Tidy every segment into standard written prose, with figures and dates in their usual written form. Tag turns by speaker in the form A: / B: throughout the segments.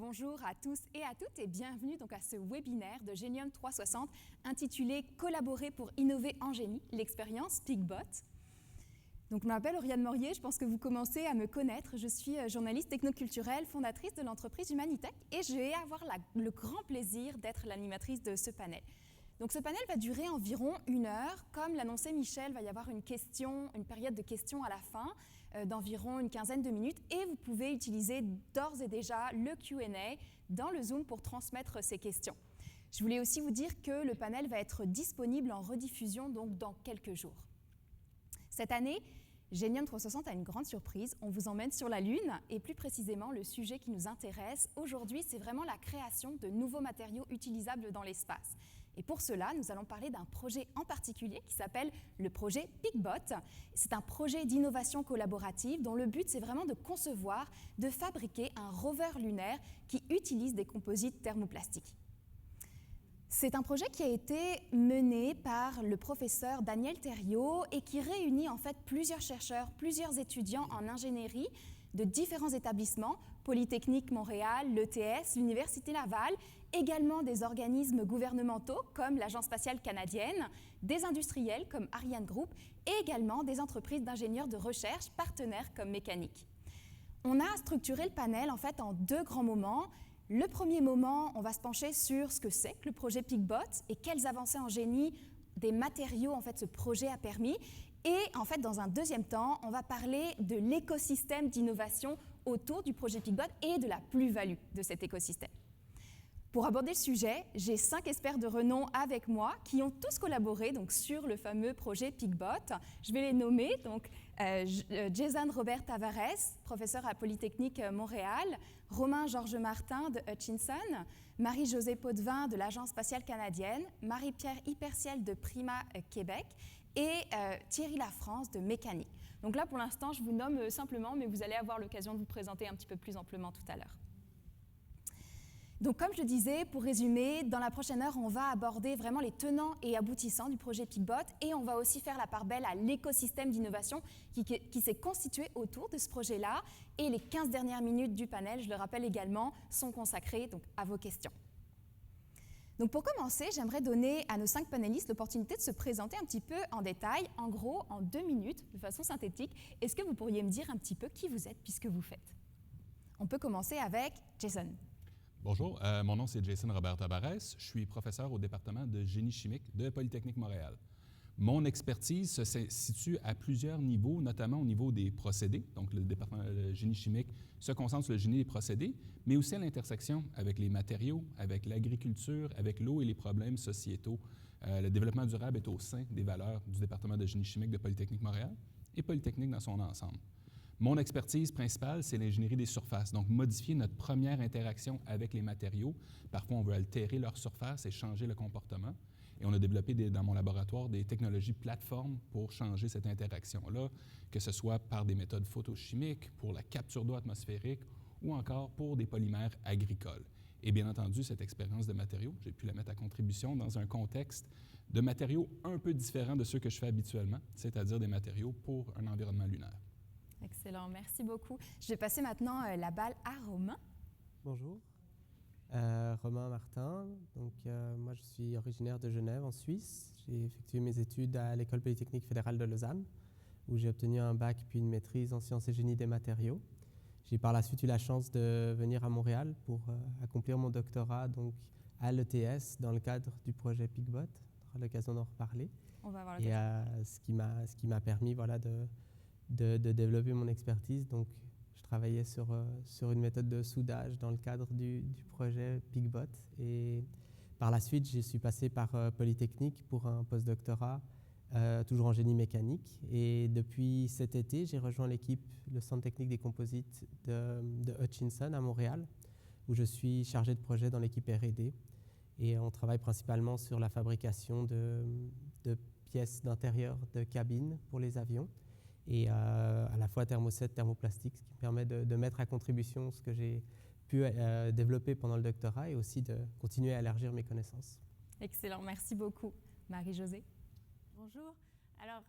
A: Bonjour à tous et à toutes et bienvenue donc à ce webinaire de Génium 360 intitulé « Collaborer pour innover en génie, l'expérience PicBot ». Donc, je m'appelle Oriane Morier, je pense que vous commencez à me connaître. Je suis journaliste technoculturelle, fondatrice de l'entreprise Humanitech et je vais avoir le grand plaisir d'être l'animatrice de ce panel. Donc, ce panel va durer environ 1 heure. Comme l'annonçait Michel, il va y avoir une période de questions à la fin d'environ une quinzaine de minutes et vous pouvez utiliser d'ores et déjà le Q&A dans le Zoom pour transmettre ces questions. Je voulais aussi vous dire que le panel va être disponible en rediffusion donc dans quelques jours. Cette année, Génium 360 a une grande surprise. On vous emmène sur la Lune et plus précisément, le sujet qui nous intéresse aujourd'hui, c'est vraiment la création de nouveaux matériaux utilisables dans l'espace. Et pour cela, nous allons parler d'un projet en particulier qui s'appelle le projet PicBot. C'est un projet d'innovation collaborative dont le but, c'est vraiment de concevoir, de fabriquer un rover lunaire qui utilise des composites thermoplastiques. C'est un projet qui a été mené par le professeur Daniel Thériault et qui réunit en fait plusieurs chercheurs, plusieurs étudiants en ingénierie de différents établissements, Polytechnique Montréal, l'ETS, l'Université Laval, également des organismes gouvernementaux comme l'Agence spatiale canadienne, des industriels comme Ariane Group et également des entreprises d'ingénieurs de recherche partenaires comme Mécanique. On a structuré le panel en fait en 2 grands moments. Le premier moment, on va se pencher sur ce que c'est que le projet PicBot et quelles avancées en génie des matériaux en fait ce projet a permis. Et en fait, dans un deuxième temps, on va parler de l'écosystème d'innovation autour du projet PicBot et de la plus-value de cet écosystème. Pour aborder le sujet, j'ai 5 experts de renom avec moi qui ont tous collaboré donc, sur le fameux projet PicBot. Je vais les nommer. Donc, Jason Robert Tavares, professeur à Polytechnique Montréal, Romain Georges Martin de Hutchinson, Marie-Josée Potvin de l'Agence spatiale canadienne, Marie-Pierre Hyperciel de Prima Québec et Thierry Lafrance de Mécanique. Donc là, pour l'instant, je vous nomme simplement, mais vous allez avoir l'occasion de vous présenter un petit peu plus amplement tout à l'heure. Donc, comme je le disais, pour résumer, dans la prochaine heure, on va aborder vraiment les tenants et aboutissants du projet PicBot et on va aussi faire la part belle à l'écosystème d'innovation qui s'est constitué autour de ce projet-là. Et les 15 dernières minutes du panel, je le rappelle également, sont consacrées donc, à vos questions. Donc, pour commencer, j'aimerais donner à nos 5 panélistes l'opportunité de se présenter un petit peu en détail, en gros, en 2 minutes, de façon synthétique. Est-ce que vous pourriez me dire un petit peu qui vous êtes puis ce que vous faites? On peut commencer avec Jason.
B: Bonjour, mon nom c'est Jason Robert Tavares. Je suis professeur au département de génie chimique de Polytechnique Montréal. Mon expertise se situe à plusieurs niveaux, notamment au niveau des procédés. Donc, le département de génie chimique se concentre sur le génie des procédés, mais aussi à l'intersection avec les matériaux, avec l'agriculture, avec l'eau et les problèmes sociétaux. Le développement durable est au sein des valeurs du département de génie chimique de Polytechnique Montréal et Polytechnique dans son ensemble. Mon expertise principale, c'est l'ingénierie des surfaces, donc modifier notre première interaction avec les matériaux. Parfois, on veut altérer leur surface et changer le comportement. Et on a développé dans mon laboratoire des technologies plateformes pour changer cette interaction-là, que ce soit par des méthodes photochimiques, pour la capture d'eau atmosphérique ou encore pour des polymères agricoles. Et bien entendu, cette expérience de matériaux, j'ai pu la mettre à contribution dans un contexte de matériaux un peu différent de ceux que je fais habituellement, c'est-à-dire des matériaux pour un environnement lunaire.
A: Excellent, merci beaucoup. Je vais passer maintenant la balle à Romain.
C: Bonjour, Romain Martin. Donc, moi, je suis originaire de Genève, en Suisse. J'ai effectué mes études à l'École polytechnique fédérale de Lausanne, où j'ai obtenu un bac puis une maîtrise en sciences et génie des matériaux. J'ai par la suite eu la chance de venir à Montréal pour accomplir mon doctorat donc, à l'ETS dans le cadre du projet PicBot. On aura l'occasion d'en reparler.
A: On va avoir
C: l'occasion. Et ce qui m'a permis voilà, de développer mon expertise. Donc, je travaillais sur une méthode de soudage dans le cadre du projet PicBot. Et par la suite, je suis passé par Polytechnique pour un postdoctorat, toujours en génie mécanique. Et depuis cet été, j'ai rejoint l'équipe, le Centre technique des composites de Hutchinson à Montréal, où je suis chargé de projet dans l'équipe R&D. Et on travaille principalement sur la fabrication de pièces d'intérieur de cabines pour les avions. Et à la fois thermoset, thermoplastique, ce qui me permet de mettre à contribution ce que j'ai pu développer pendant le doctorat et aussi de continuer à élargir mes connaissances.
A: Excellent, merci beaucoup. Marie-Josée.
D: Bonjour, Alors,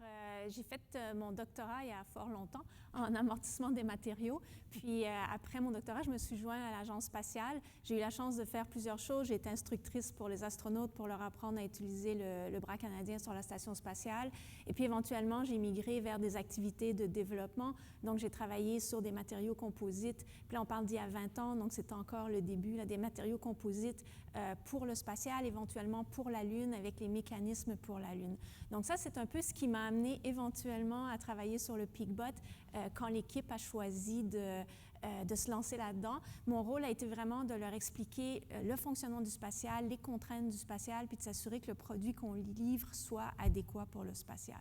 D: j'ai fait mon doctorat il y a fort longtemps en amortissement des matériaux. Puis, après mon doctorat, je me suis jointe à l'Agence spatiale. J'ai eu la chance de faire plusieurs choses. J'ai été instructrice pour les astronautes pour leur apprendre à utiliser le bras canadien sur la station spatiale. Et puis, éventuellement, j'ai migré vers des activités de développement. Donc, j'ai travaillé sur des matériaux composites. Puis là, on parle d'il y a 20 ans, donc c'est encore le début, là, des matériaux composites pour le spatial, éventuellement pour la Lune, avec les mécanismes pour la Lune. Donc ça, c'est un peu ce qui m'a amené éventuellement à travailler sur le PIC-BOT quand l'équipe a choisi de se lancer là-dedans. Mon rôle a été vraiment de leur expliquer le fonctionnement du spatial, les contraintes du spatial, puis de s'assurer que le produit qu'on livre soit adéquat pour le spatial.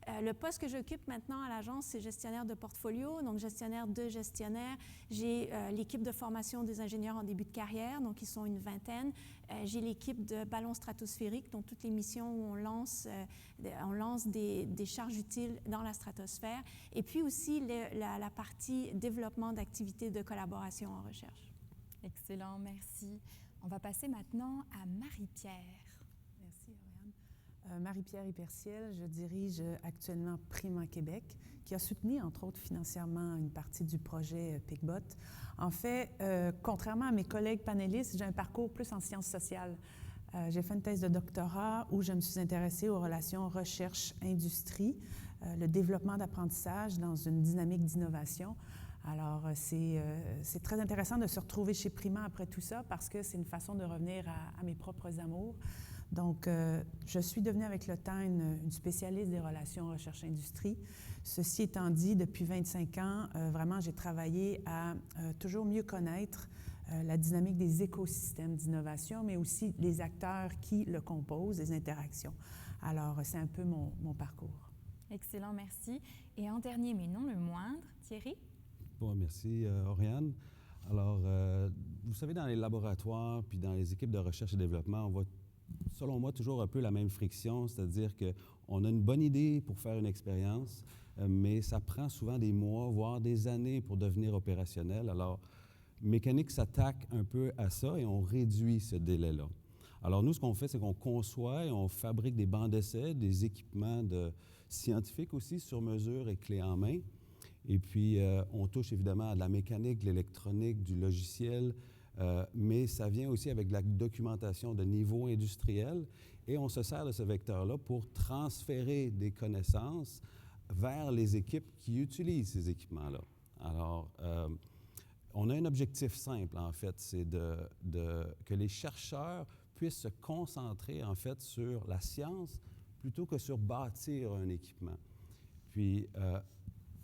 D: Le poste que j'occupe maintenant à l'agence, c'est gestionnaire de portfolio, donc gestionnaire de gestionnaires. J'ai l'équipe de formation des ingénieurs en début de carrière, donc ils sont une vingtaine. J'ai l'équipe de ballons stratosphériques, donc toutes les missions où on lance des charges utiles dans la stratosphère. Et puis aussi la partie développement d'activités de collaboration en recherche.
A: Excellent, merci. On va passer maintenant à Marie-Pierre.
E: Marie-Pierre Hyperciel, je dirige actuellement Prima Québec, qui a soutenu, entre autres, financièrement une partie du projet PIC-BOT. En fait, contrairement à mes collègues panélistes, j'ai un parcours plus en sciences sociales. J'ai fait une thèse de doctorat où je me suis intéressée aux relations recherche-industrie, le développement d'apprentissage dans une dynamique d'innovation. Alors, c'est très intéressant de se retrouver chez Prima après tout ça parce que c'est une façon de revenir à mes propres amours. Donc, je suis devenue avec le temps une spécialiste des relations recherche-industrie. Ceci étant dit, depuis 25 ans, vraiment, j'ai travaillé à toujours mieux connaître la dynamique des écosystèmes d'innovation, mais aussi les acteurs qui le composent, les interactions. Alors, c'est un peu mon parcours.
A: Excellent, merci. Et en dernier, mais non le moindre, Thierry?
F: Bon, merci, Oriane. Alors, vous savez, dans les laboratoires puis dans les équipes de recherche et développement, on voit selon moi, toujours un peu la même friction, c'est-à-dire qu'on a une bonne idée pour faire une expérience, mais ça prend souvent des mois, voire des années pour devenir opérationnel. Alors, Mécanique s'attaque un peu à ça et on réduit ce délai-là. Alors, nous, ce qu'on fait, c'est qu'on conçoit et on fabrique des bancs d'essai, des équipements scientifiques aussi sur mesure et clés en main. Et puis, on touche évidemment à de la mécanique, de l'électronique, du logiciel, mais ça vient aussi avec de la documentation de niveau industriel et on se sert de ce vecteur-là pour transférer des connaissances vers les équipes qui utilisent ces équipements-là. Alors, on a un objectif simple, en fait, c'est que les chercheurs puissent se concentrer, en fait, sur la science plutôt que sur bâtir un équipement. Puis,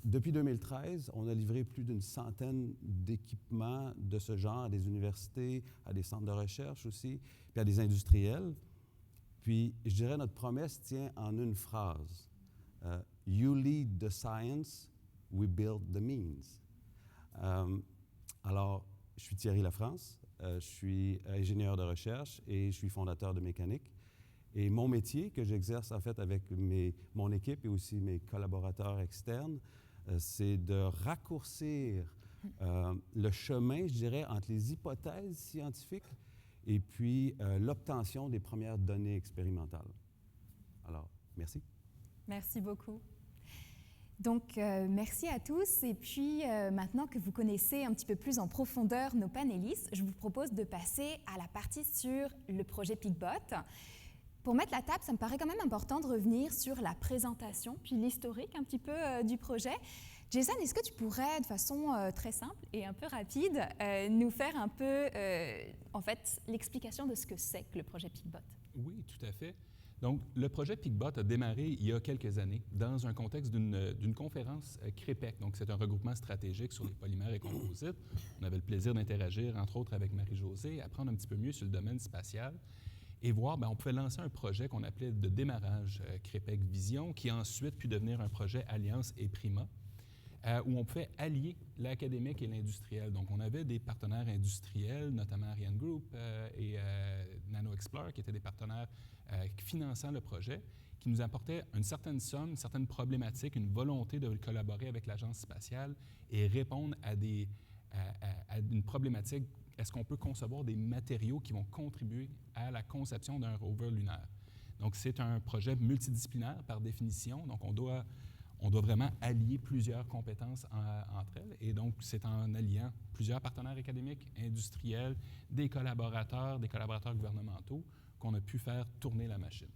F: depuis 2013, on a livré plus d'une centaine d'équipements de ce genre à des universités, à des centres de recherche aussi, puis à des industriels. Puis, je dirais, notre promesse tient en une phrase. You lead the science, we build the means. Alors, je suis Thierry Lafrance, je suis ingénieur de recherche et je suis fondateur de Mécanique. Et mon métier que j'exerce en fait avec mon équipe et aussi mes collaborateurs externes, c'est de raccourcir le chemin, je dirais, entre les hypothèses scientifiques et puis l'obtention des premières données expérimentales. Alors, merci.
A: Merci beaucoup. Donc, merci à tous. Et puis, maintenant que vous connaissez un petit peu plus en profondeur nos panélistes, je vous propose de passer à la partie sur le projet PIC-BOT. Pour mettre la table, ça me paraît quand même important de revenir sur la présentation, puis l'historique un petit peu du projet. Jason, est-ce que tu pourrais, de façon très simple et un peu rapide, nous faire un peu, en fait, l'explication de ce que c'est que le projet PIC-BOT?
B: Oui, tout à fait. Donc, le projet PIC-BOT a démarré il y a quelques années dans un contexte d'une conférence CREPEC. Donc, c'est un regroupement stratégique sur les polymères et composites. On avait le plaisir d'interagir, entre autres, avec Marie-Josée, apprendre un petit peu mieux sur le domaine spatial et voir, on pouvait lancer un projet qu'on appelait de démarrage CREPEC Vision, qui a ensuite pu devenir un projet Alliance et Prima, où on pouvait allier l'académique et l'industriel. Donc, on avait des partenaires industriels, notamment Ariane Group et NanoExplore, qui étaient des partenaires finançant le projet, qui nous apportaient une certaine somme, une certaine problématique, une volonté de collaborer avec l'Agence spatiale et répondre à une problématique. Est-ce qu'on peut concevoir des matériaux qui vont contribuer à la conception d'un rover lunaire? Donc, c'est un projet multidisciplinaire par définition. Donc, on doit vraiment allier plusieurs compétences entre elles. Et donc, c'est en alliant plusieurs partenaires académiques, industriels, des collaborateurs gouvernementaux qu'on a pu faire tourner la machine.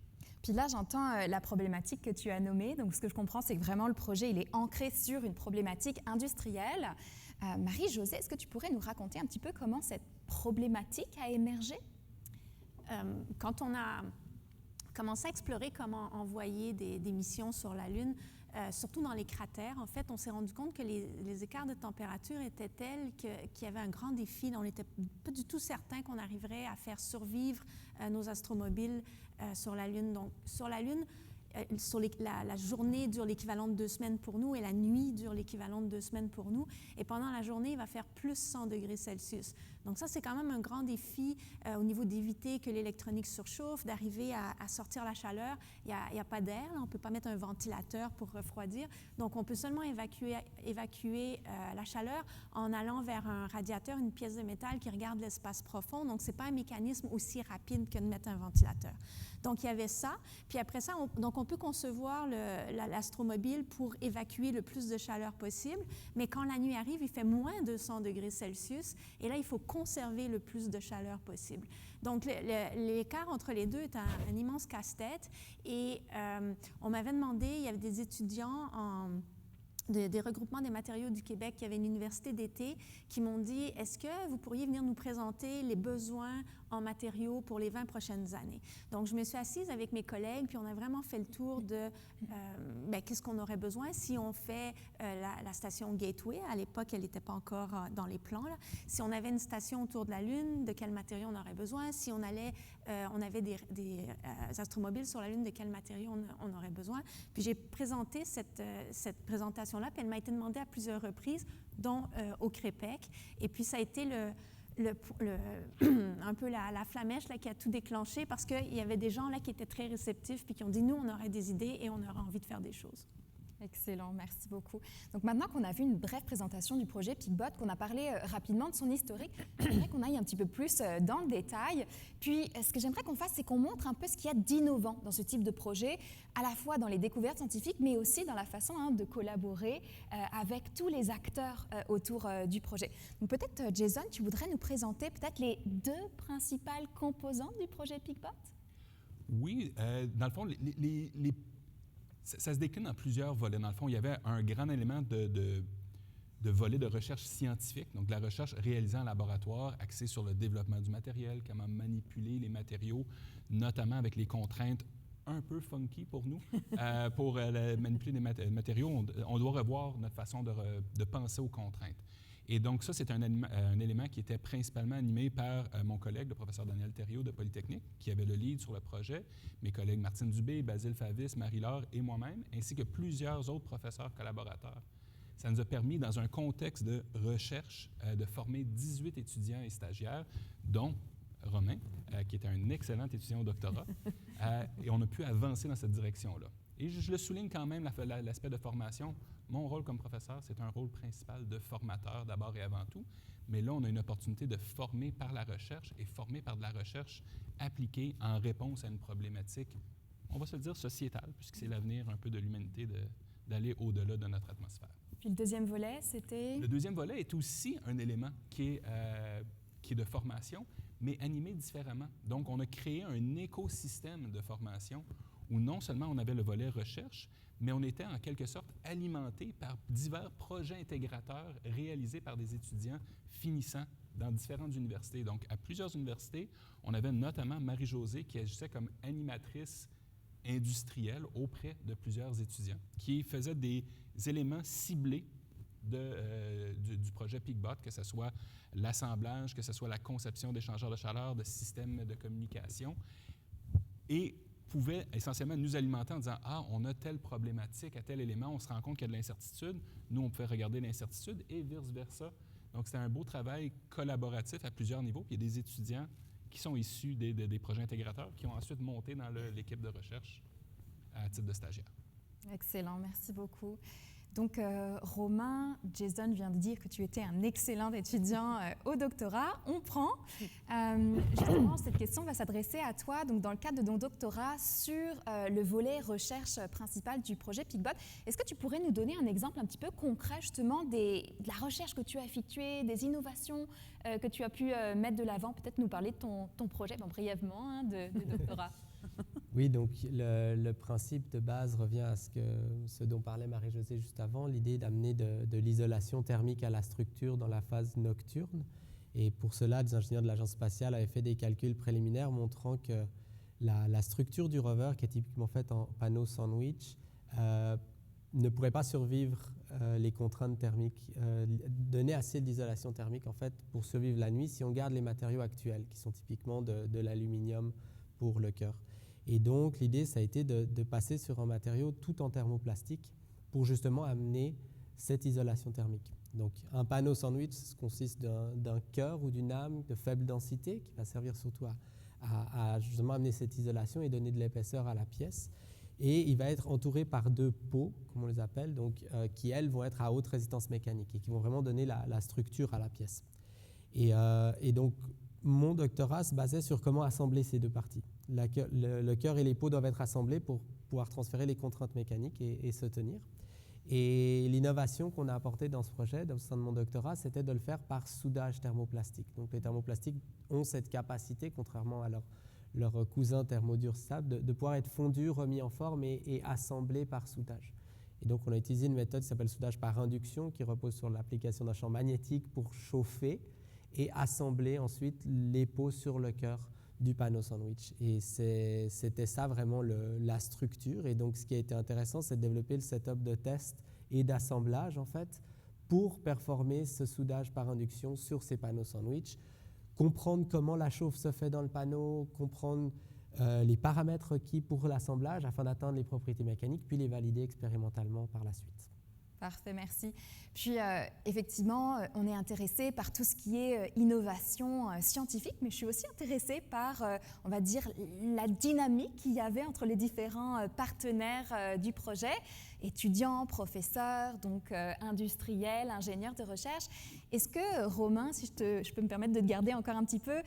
A: Puis là, j'entends la problématique que tu as nommée. Donc, ce que je comprends, c'est que vraiment le projet, il est ancré sur une problématique industrielle. Marie-Josée, est-ce que tu pourrais nous raconter un petit peu comment cette problématique a émergé?
D: Quand on a commencé à explorer comment envoyer des missions sur la Lune, surtout dans les cratères, en fait, on s'est rendu compte que les écarts de température étaient tels qu'il y avait un grand défi. On n'était pas du tout certain qu'on arriverait à faire survivre nos astromobiles sur la Lune. Donc, sur la Lune, la journée dure l'équivalent de 2 semaines pour nous et la nuit dure l'équivalent de 2 semaines pour nous. Et pendant la journée, il va faire plus 100 degrés Celsius. Donc ça, c'est quand même un grand défi au niveau d'éviter que l'électronique surchauffe, d'arriver à sortir la chaleur. Il n'y a pas d'air, on ne peut pas mettre un ventilateur pour refroidir. Donc on peut seulement évacuer la chaleur en allant vers un radiateur, une pièce de métal qui regarde l'espace profond. Donc ce n'est pas un mécanisme aussi rapide que de mettre un ventilateur. Donc il y avait ça. Puis après ça, on peut concevoir l'astromobile pour évacuer le plus de chaleur possible. Mais quand la nuit arrive, il fait moins de 100 degrés Celsius. Et là, il faut conserver le plus de chaleur possible. Donc, l'écart entre les deux est un immense casse-tête. Et on m'avait demandé, il y avait des étudiants des regroupements des matériaux du Québec qui avaient une université d'été qui m'ont dit « Est-ce que vous pourriez venir nous présenter les besoins en matériaux pour les 20 prochaines années? » Donc, je me suis assise avec mes collègues, puis on a vraiment fait le tour de qu'est-ce qu'on aurait besoin si on fait la station Gateway. À l'époque, elle n'était pas encore dans les plans. Là. Si on avait une station autour de la Lune, de quels matériaux on aurait besoin? Si on avait des astromobiles sur la Lune, de quels matériaux on aurait besoin? Puis j'ai présenté cette présentation-là, puis elle m'a été demandée à plusieurs reprises, dont au CREPEC. Et puis ça a été un peu la flamèche là, qui a tout déclenché parce qu'il y avait des gens là qui étaient très réceptifs puis qui ont dit « Nous, on aurait des idées et on aurait envie de faire des choses. »
A: Excellent, merci beaucoup. Donc maintenant qu'on a vu une brève présentation du projet PIC-BOT, qu'on a parlé rapidement de son historique, j'aimerais qu'on aille un petit peu plus dans le détail. Puis ce que j'aimerais qu'on fasse, c'est qu'on montre un peu ce qu'il y a d'innovant dans ce type de projet, à la fois dans les découvertes scientifiques, mais aussi dans la façon de collaborer avec tous les acteurs autour du projet. Donc peut-être, Jason, tu voudrais nous présenter peut-être les 2 principales composantes du projet PIC-BOT?
B: Oui, dans le fond, ça se décline en plusieurs volets. Dans le fond, il y avait un grand élément de volet de recherche scientifique, donc de la recherche réalisée en laboratoire, axée sur le développement du matériel, comment manipuler les matériaux, notamment avec les contraintes un peu funky pour nous. Pour manipuler des matériaux, on doit revoir notre façon de penser aux contraintes. Et donc ça, c'est un élément qui était principalement animé par mon collègue, le professeur Daniel Thériault de Polytechnique, qui avait le lead sur le projet, mes collègues Martine Dubé, Basile Favis, Marie-Laure et moi-même, ainsi que plusieurs autres professeurs collaborateurs. Ça nous a permis, dans un contexte de recherche, de former 18 étudiants et stagiaires, dont Romain, qui était un excellent étudiant au doctorat, et on a pu avancer dans cette direction-là. Et je le souligne quand même, l'aspect de formation. Mon rôle comme professeur, c'est un rôle principal de formateur d'abord et avant tout, mais là, on a une opportunité de former par la recherche et former par de la recherche appliquée en réponse à une problématique, on va se le dire, sociétale, puisque c'est l'avenir un peu de l'humanité d'aller au-delà de notre atmosphère.
A: Puis le deuxième volet, c'était? Le
B: deuxième volet est aussi un élément qui est de formation, mais animé différemment. Donc, on a créé un écosystème de formation où non seulement on avait le volet recherche, mais on était en quelque sorte alimenté par divers projets intégrateurs réalisés par des étudiants finissants dans différentes universités. Donc, à plusieurs universités, on avait notamment Marie-Josée qui agissait comme animatrice industrielle auprès de plusieurs étudiants, qui faisait des éléments ciblés du projet PIC-BOT, que ce soit l'assemblage, que ce soit la conception d'échangeurs de chaleur, de systèmes de communication, et pouvait essentiellement nous alimenter en disant « Ah, on a telle problématique à tel élément, on se rend compte qu'il y a de l'incertitude. » Nous, on pouvait regarder l'incertitude et vice-versa. Donc, c'était un beau travail collaboratif à plusieurs niveaux. Puis, il y a des étudiants qui sont issus des projets intégrateurs qui ont ensuite monté dans l'équipe de recherche à titre de stagiaire.
A: Excellent, merci beaucoup. Donc, Romain, Jason vient de dire que tu étais un excellent étudiant au doctorat. On prend. Justement, cette question va s'adresser à toi. Donc, dans le cadre de ton doctorat sur le volet recherche principal du projet PICBOT, est-ce que tu pourrais nous donner un exemple un petit peu concret justement de la recherche que tu as effectuée, des innovations que tu as pu mettre de l'avant, peut-être nous parler de ton projet, brièvement, hein, de doctorat.
C: Oui, donc le principe de base revient à ce dont parlait Marie-Josée juste avant, l'idée d'amener de l'isolation thermique à la structure dans la phase nocturne. Et pour cela, des ingénieurs de l'Agence spatiale avaient fait des calculs préliminaires montrant que la structure du rover, qui est typiquement faite en panneau sandwich, ne pourrait pas survivre les contraintes thermiques, donner assez d'isolation thermique en fait, pour survivre la nuit si on garde les matériaux actuels, qui sont typiquement de l'aluminium pour le cœur. Et donc, l'idée, ça a été de passer sur un matériau tout en thermoplastique pour justement amener cette isolation thermique. Donc, un panneau sandwich consiste d'un cœur ou d'une âme de faible densité qui va servir surtout à justement amener cette isolation et donner de l'épaisseur à la pièce. Et il va être entouré par 2 pots, comme on les appelle, donc, qui, elles, vont être à haute résistance mécanique et qui vont vraiment donner la structure à la pièce. Et donc, mon doctorat se basait sur comment assembler ces 2 parties. Le cœur et les pots doivent être assemblés pour pouvoir transférer les contraintes mécaniques et se tenir. Et l'innovation qu'on a apportée dans ce projet, au sein de mon doctorat, c'était de le faire par soudage thermoplastique. Donc les thermoplastiques ont cette capacité, contrairement à leurs cousins thermodurs stables, de pouvoir être fondus, remis en forme et assemblés par soudage. Et donc on a utilisé une méthode qui s'appelle soudage par induction, qui repose sur l'application d'un champ magnétique pour chauffer et assembler ensuite les pots sur le cœur du panneau sandwich. Et c'était ça vraiment la structure. Et donc ce qui a été intéressant, c'est de développer le setup de test et d'assemblage en fait pour performer ce soudage par induction sur ces panneaux sandwich, comprendre comment la chauffe se fait dans le panneau, comprendre les paramètres requis pour l'assemblage afin d'atteindre les propriétés mécaniques, puis les valider expérimentalement par la suite.
A: Parfait, merci. Puis, effectivement, on est intéressé par tout ce qui est innovation scientifique, mais je suis aussi intéressée par, on va dire, la dynamique qu'il y avait entre les différents partenaires du projet, étudiants, professeurs, donc industriels, ingénieurs de recherche. Est-ce que, Romain, si je peux me permettre de te garder encore un petit peu,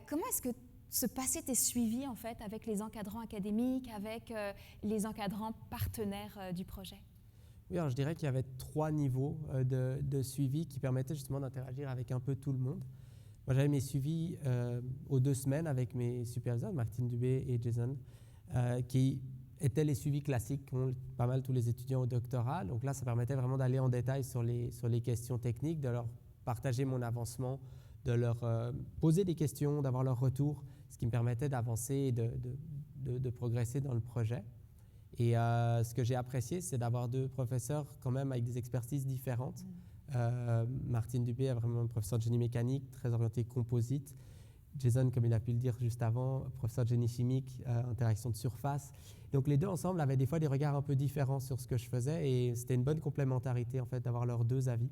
A: comment est-ce que se passaient tes suivis, en fait, avec les encadrants académiques, avec les encadrants partenaires du projet?
C: Oui, alors je dirais qu'il y avait 3 niveaux de suivi qui permettaient justement d'interagir avec un peu tout le monde. Moi, j'avais mes suivis aux 2 semaines avec mes superviseurs, Martine Dubé et Jason, qui étaient les suivis classiques qu'ont pas mal tous les étudiants au doctorat. Donc là, ça permettait vraiment d'aller en détail sur les questions techniques, de leur partager mon avancement, de leur poser des questions, d'avoir leur retour, ce qui me permettait d'avancer et de progresser dans le projet. Et ce que j'ai apprécié, c'est d'avoir 2 professeurs quand même avec des expertises différentes. Martine Dubé est vraiment un professeur de génie mécanique, très orienté composite. Jason, comme il a pu le dire juste avant, professeur de génie chimique, interaction de surface. Donc les 2 ensemble avaient des fois des regards un peu différents sur ce que je faisais et c'était une bonne complémentarité en fait d'avoir leurs 2 avis.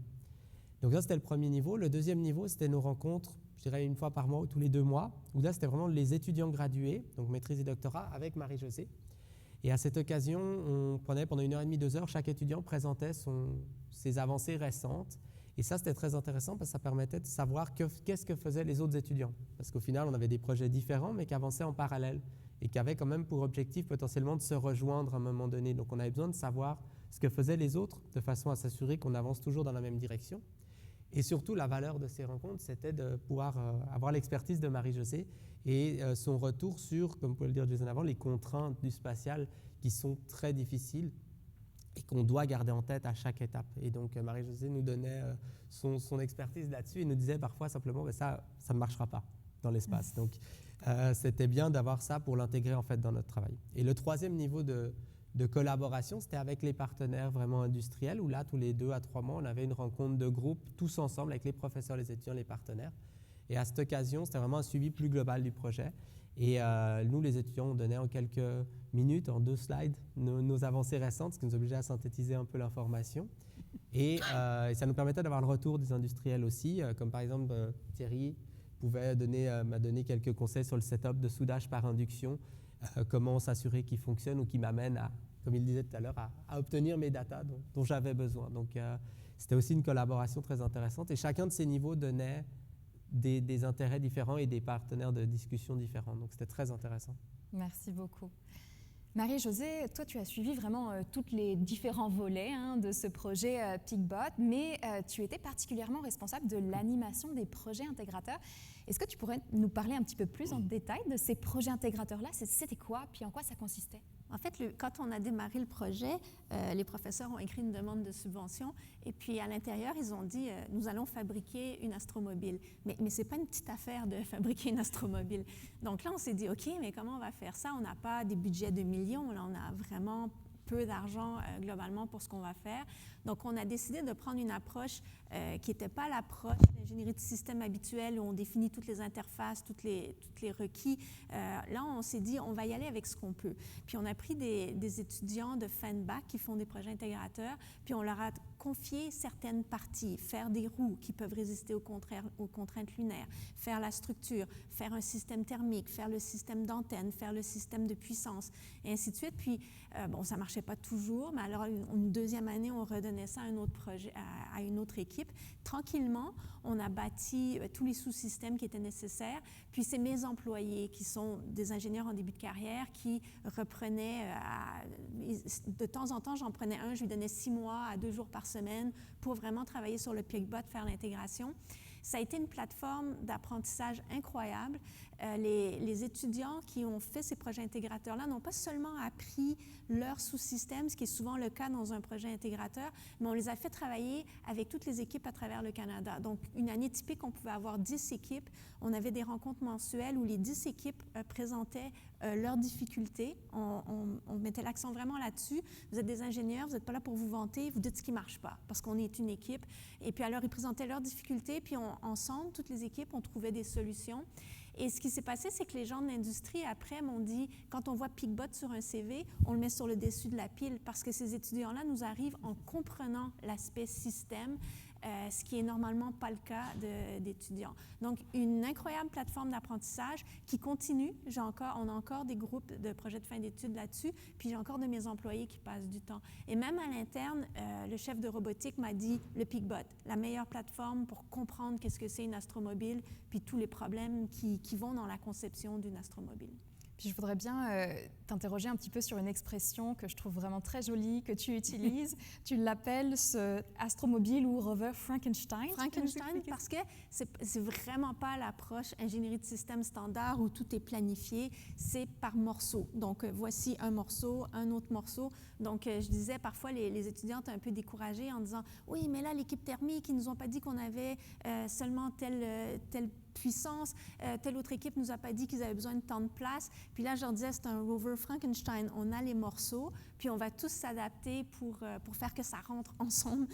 C: Donc ça, c'était le premier niveau. Le deuxième niveau, c'était nos rencontres, je dirais 1 fois par mois ou tous les 2 mois, où là, c'était vraiment les étudiants gradués, donc maîtrise et doctorat, avec Marie-Josée. Et à cette occasion, on prenait pendant 1h30, 2 heures, chaque étudiant présentait ses avancées récentes. Et ça, c'était très intéressant parce que ça permettait de savoir qu'est-ce que faisaient les autres étudiants. Parce qu'au final, on avait des projets différents, mais qui avançaient en parallèle et qui avaient quand même pour objectif potentiellement de se rejoindre à un moment donné. Donc, on avait besoin de savoir ce que faisaient les autres de façon à s'assurer qu'on avance toujours dans la même direction. Et surtout, la valeur de ces rencontres, c'était de pouvoir avoir l'expertise de Marie-Josée et son retour sur, comme pouvait le dire Jason avant, les contraintes du spatial qui sont très difficiles et qu'on doit garder en tête à chaque étape. Et donc, Marie-Josée nous donnait son expertise là-dessus et nous disait parfois simplement ça ne marchera pas dans l'espace. Donc, c'était bien d'avoir ça pour l'intégrer en fait dans notre travail. Et le 3e niveau de collaboration, c'était avec les partenaires vraiment industriels, où là, tous les 2 à 3 mois, on avait une rencontre de groupe, tous ensemble, avec les professeurs, les étudiants, les partenaires. Et à cette occasion, c'était vraiment un suivi plus global du projet. Et nous, les étudiants, on donnait en quelques minutes, en 2 slides, nos avancées récentes, ce qui nous obligeait à synthétiser un peu l'information. Et ça nous permettait d'avoir le retour des industriels aussi, comme par exemple Thierry m'a donné quelques conseils sur le setup de soudage par induction, comment s'assurer qu'il fonctionne ou qui m'amène comme il disait tout à l'heure, à obtenir mes datas dont j'avais besoin. Donc, c'était aussi une collaboration très intéressante. Et chacun de ces niveaux donnait des intérêts différents et des partenaires de discussion différents. Donc, c'était très intéressant.
A: Merci beaucoup. Marie-Josée, toi, tu as suivi vraiment tous les différents volets de ce projet PicBot, mais tu étais particulièrement responsable de l'animation des projets intégrateurs. Est-ce que tu pourrais nous parler un petit peu plus en détail de ces projets intégrateurs-là? C'était quoi, puis en quoi ça consistait?
D: En fait, quand on a démarré le projet, les professeurs ont écrit une demande de subvention et puis à l'intérieur, ils ont dit nous allons fabriquer une astromobile. Mais ce n'est pas une petite affaire de fabriquer une astromobile. Donc là, on s'est dit OK, mais comment on va faire ça? On n'a pas des budgets de millions, là, on a vraiment peu d'argent globalement pour ce qu'on va faire. Donc, on a décidé de prendre une approche qui n'était pas l'approche d'ingénierie de système habituelle où on définit toutes les interfaces, toutes les requis. Là, on s'est dit, on va y aller avec ce qu'on peut. Puis, on a pris des étudiants de fin de bac qui font des projets intégrateurs, puis on leur a confié certaines parties, faire des roues qui peuvent résister aux contraintes lunaires, faire la structure, faire un système thermique, faire le système d'antenne, faire le système de puissance, et ainsi de suite. Puis, bon, ça ne marchait pas toujours, mais alors une deuxième année, on redonnait ça à un autre projet, à une autre équipe. Tranquillement, on a bâti tous les sous-systèmes qui étaient nécessaires. Puis c'est mes employés qui sont des ingénieurs en début de carrière qui reprenaient, de temps en temps, j'en prenais un, je lui donnais 6 mois à 2 jours par semaine pour vraiment travailler sur le PicBot, faire l'intégration. Ça a été une plateforme d'apprentissage incroyable. Les étudiants qui ont fait ces projets intégrateurs-là n'ont pas seulement appris leur sous-système, ce qui est souvent le cas dans un projet intégrateur, mais on les a fait travailler avec toutes les équipes à travers le Canada. Donc, une année typique, on pouvait avoir 10 équipes. On avait des rencontres mensuelles où les 10 équipes présentaient leurs difficultés. On mettait l'accent vraiment là-dessus. Vous êtes des ingénieurs, vous n'êtes pas là pour vous vanter, vous dites ce qui ne marche pas, parce qu'on est une équipe. Et puis alors, ils présentaient leurs difficultés, puis ensemble, toutes les équipes, on trouvait des solutions. Et ce qui s'est passé, c'est que les gens de l'industrie, après, m'ont dit, quand on voit PicBot sur un CV, on le met sur le dessus de la pile, parce que ces étudiants-là nous arrivent en comprenant l'aspect système, ce qui est normalement pas le cas d'étudiants. Donc, une incroyable plateforme d'apprentissage qui continue. On a encore des groupes de projets de fin d'études là-dessus, puis j'ai encore de mes employés qui passent du temps. Et même à l'interne, le chef de robotique m'a dit le PicBot, la meilleure plateforme pour comprendre qu'est-ce que c'est une astromobile, puis tous les problèmes qui vont dans la conception d'une astromobile.
A: Puis je voudrais bien t'interroger un petit peu sur une expression que je trouve vraiment très jolie, que tu utilises. Tu l'appelles astromobile ou rover Frankenstein.
D: Frankenstein, parce que c'est vraiment pas l'approche ingénierie de système standard où tout est planifié, c'est par morceaux. Donc, voici un morceau, un autre morceau. Donc, je disais, parfois, les étudiantes un peu découragées en disant « Oui, mais là, l'équipe thermique, ils nous ont pas dit qu'on avait seulement telle puissance, telle autre équipe nous a pas dit qu'ils avaient besoin de tant de place. » Puis là, je leur disais, c'est un rover Frankenstein. On a les morceaux, puis on va tous s'adapter pour faire que ça rentre ensemble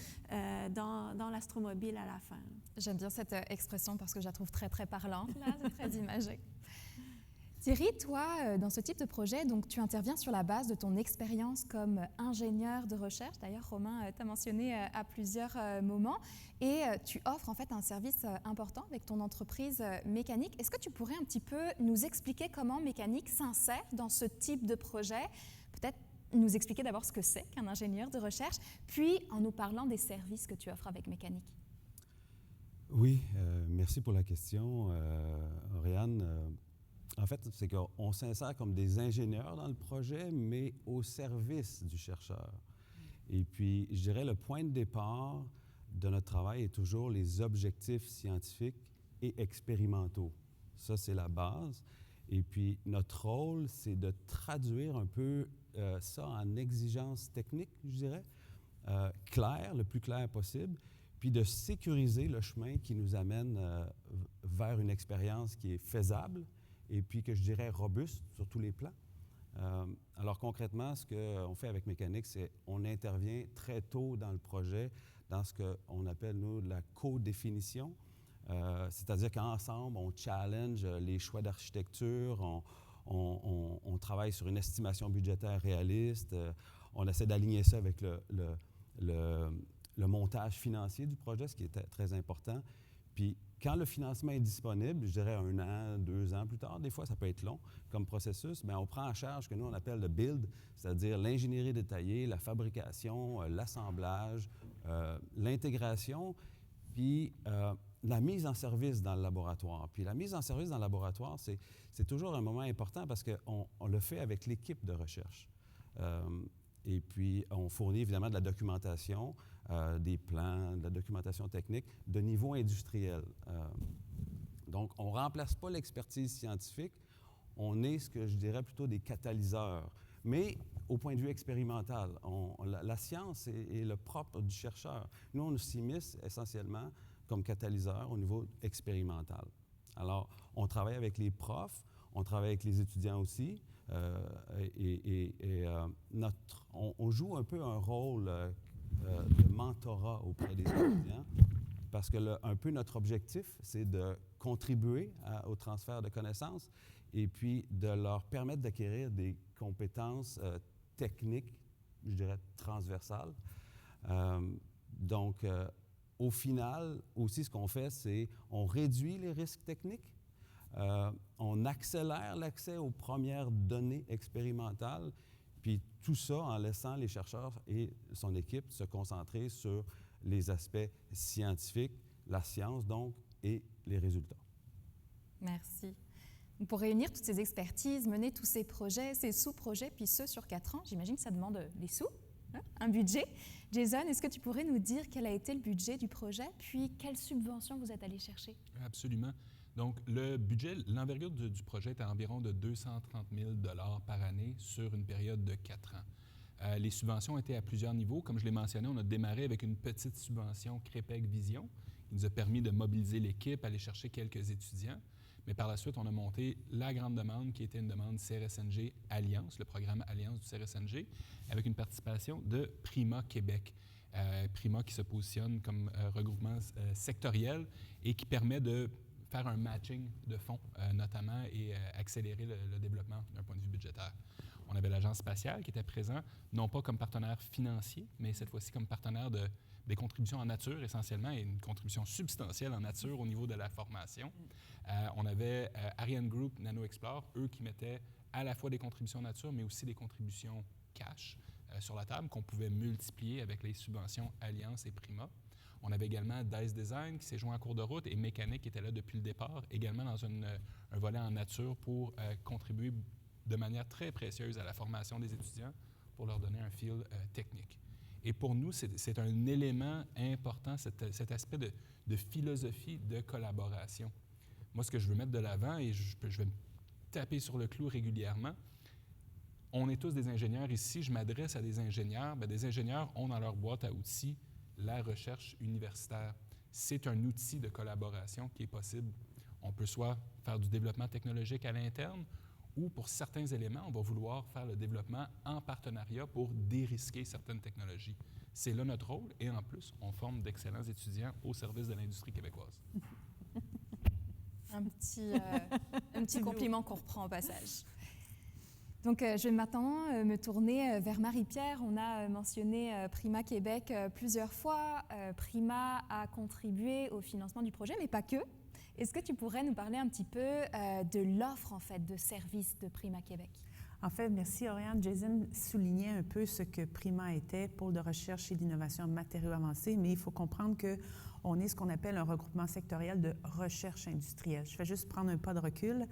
D: dans l'astromobile à la fin.
A: J'aime bien cette expression parce que je la trouve très, très parlante, là, c'est très imagé. Thierry, toi, dans ce type de projet, donc, tu interviens sur la base de ton expérience comme ingénieur de recherche. D'ailleurs, Romain t'a mentionné à plusieurs moments. Et tu offres en fait un service important avec ton entreprise Mécanique. Est-ce que tu pourrais un petit peu nous expliquer comment Mécanique s'insère dans ce type de projet? Peut-être nous expliquer d'abord ce que c'est qu'un ingénieur de recherche, puis en nous parlant des services que tu offres avec Mécanique.
F: Oui, merci pour la question, Oriane. En fait, c'est qu'on s'insère comme des ingénieurs dans le projet, mais au service du chercheur. Et puis, je dirais, le point de départ de notre travail est toujours les objectifs scientifiques et expérimentaux. Ça, c'est la base. Et puis, notre rôle, c'est de traduire un peu ça en exigences techniques, je dirais, claires, le plus clair possible, puis de sécuriser le chemin qui nous amène vers une expérience qui est faisable, et puis que je dirais robuste sur tous les plans. Alors concrètement, ce qu'on fait avec Mécanique, c'est qu'on intervient très tôt dans le projet, dans ce qu'on appelle, nous, la co-définition. C'est-à-dire qu'ensemble, on challenge les choix d'architecture, on travaille sur une estimation budgétaire réaliste, on essaie d'aligner ça avec le montage financier du projet, ce qui est très important. Puis quand le financement est disponible, je dirais 1 an, 2 ans plus tard, des fois ça peut être long comme processus, mais on prend en charge ce que nous on appelle le build, c'est-à-dire l'ingénierie détaillée, la fabrication, l'assemblage, l'intégration, puis la mise en service dans le laboratoire. Puis la mise en service dans le laboratoire, c'est toujours un moment important parce qu'on le fait avec l'équipe de recherche. Et puis, on fournit évidemment de la documentation, des plans, de la documentation technique de niveau industriel. Donc, on ne remplace pas l'expertise scientifique, on est ce que je dirais plutôt des catalyseurs. Mais au point de vue expérimental, la science est le propre du chercheur. Nous, on s'immisce essentiellement comme catalyseur au niveau expérimental. Alors, on travaille avec les profs, on travaille avec les étudiants aussi, on joue un peu un rôle de mentorat auprès des étudiants, parce que un peu notre objectif, c'est de contribuer au transfert de connaissances et puis de leur permettre d'acquérir des compétences techniques, je dirais transversales. Donc, au final, aussi, ce qu'on fait, c'est on réduit les risques techniques, on accélère l'accès aux premières données expérimentales, puis tout ça en laissant les chercheurs et son équipe se concentrer sur les aspects scientifiques, la science donc, et les résultats.
A: Merci. Pour réunir toutes ces expertises, mener tous ces projets, ces sous-projets, puis ceux sur 4 ans, j'imagine que ça demande des sous, hein, un budget. Jason, est-ce que tu pourrais nous dire quel a été le budget du projet, puis quelles subventions vous êtes allé chercher?
B: Absolument. Donc, le budget, l'envergure du projet est à environ de 230 000 $ par année sur une période de 4 ans. Les subventions étaient à plusieurs niveaux. Comme je l'ai mentionné, on a démarré avec une petite subvention Crépec Vision qui nous a permis de mobiliser l'équipe, aller chercher quelques étudiants. Mais par la suite, on a monté la grande demande qui était une demande CRSNG Alliance, le programme Alliance du CRSNG, avec une participation de Prima Québec. Prima qui se positionne comme regroupement sectoriel et qui permet de faire un matching de fonds, notamment, et accélérer le développement d'un point de vue budgétaire. On avait l'Agence spatiale qui était présent, non pas comme partenaire financier, mais cette fois-ci comme partenaire des contributions en nature essentiellement, et une contribution substantielle en nature au niveau de la formation. On avait Ariane Group, NanoExplore, eux qui mettaient à la fois des contributions en nature, mais aussi des contributions cash sur la table qu'on pouvait multiplier avec les subventions Alliance et Prima. On avait également Dice Design qui s'est joint en cours de route et Mécanique qui était là depuis le départ, également dans un volet en nature pour contribuer de manière très précieuse à la formation des étudiants pour leur donner un feel technique. Et pour nous, c'est un élément important, cet aspect de philosophie de collaboration. Moi, ce que je veux mettre de l'avant, et je vais me taper sur le clou régulièrement, on est tous des ingénieurs ici, je m'adresse à des ingénieurs. Bien, des ingénieurs ont dans leur boîte à outils la recherche universitaire. C'est un outil de collaboration qui est possible. On peut soit faire du développement technologique à l'interne, ou pour certains éléments, on va vouloir faire le développement en partenariat pour dérisquer certaines technologies. C'est là notre rôle, et en plus, on forme d'excellents étudiants au service de l'industrie québécoise.
A: Un petit compliment qu'on reprend au passage. Donc, je vais maintenant me tourner vers Marie-Pierre. On a mentionné Prima Québec plusieurs fois. Prima a contribué au financement du projet, mais pas que. Est-ce que tu pourrais nous parler un petit peu de l'offre, en fait, de services de Prima Québec?
E: En fait, merci Oriane. Jason soulignait un peu ce que Prima était, pôle de recherche et d'innovation en matériaux avancés, mais il faut comprendre qu'on est ce qu'on appelle un regroupement sectoriel de recherche industrielle. Je vais juste prendre un pas de recul.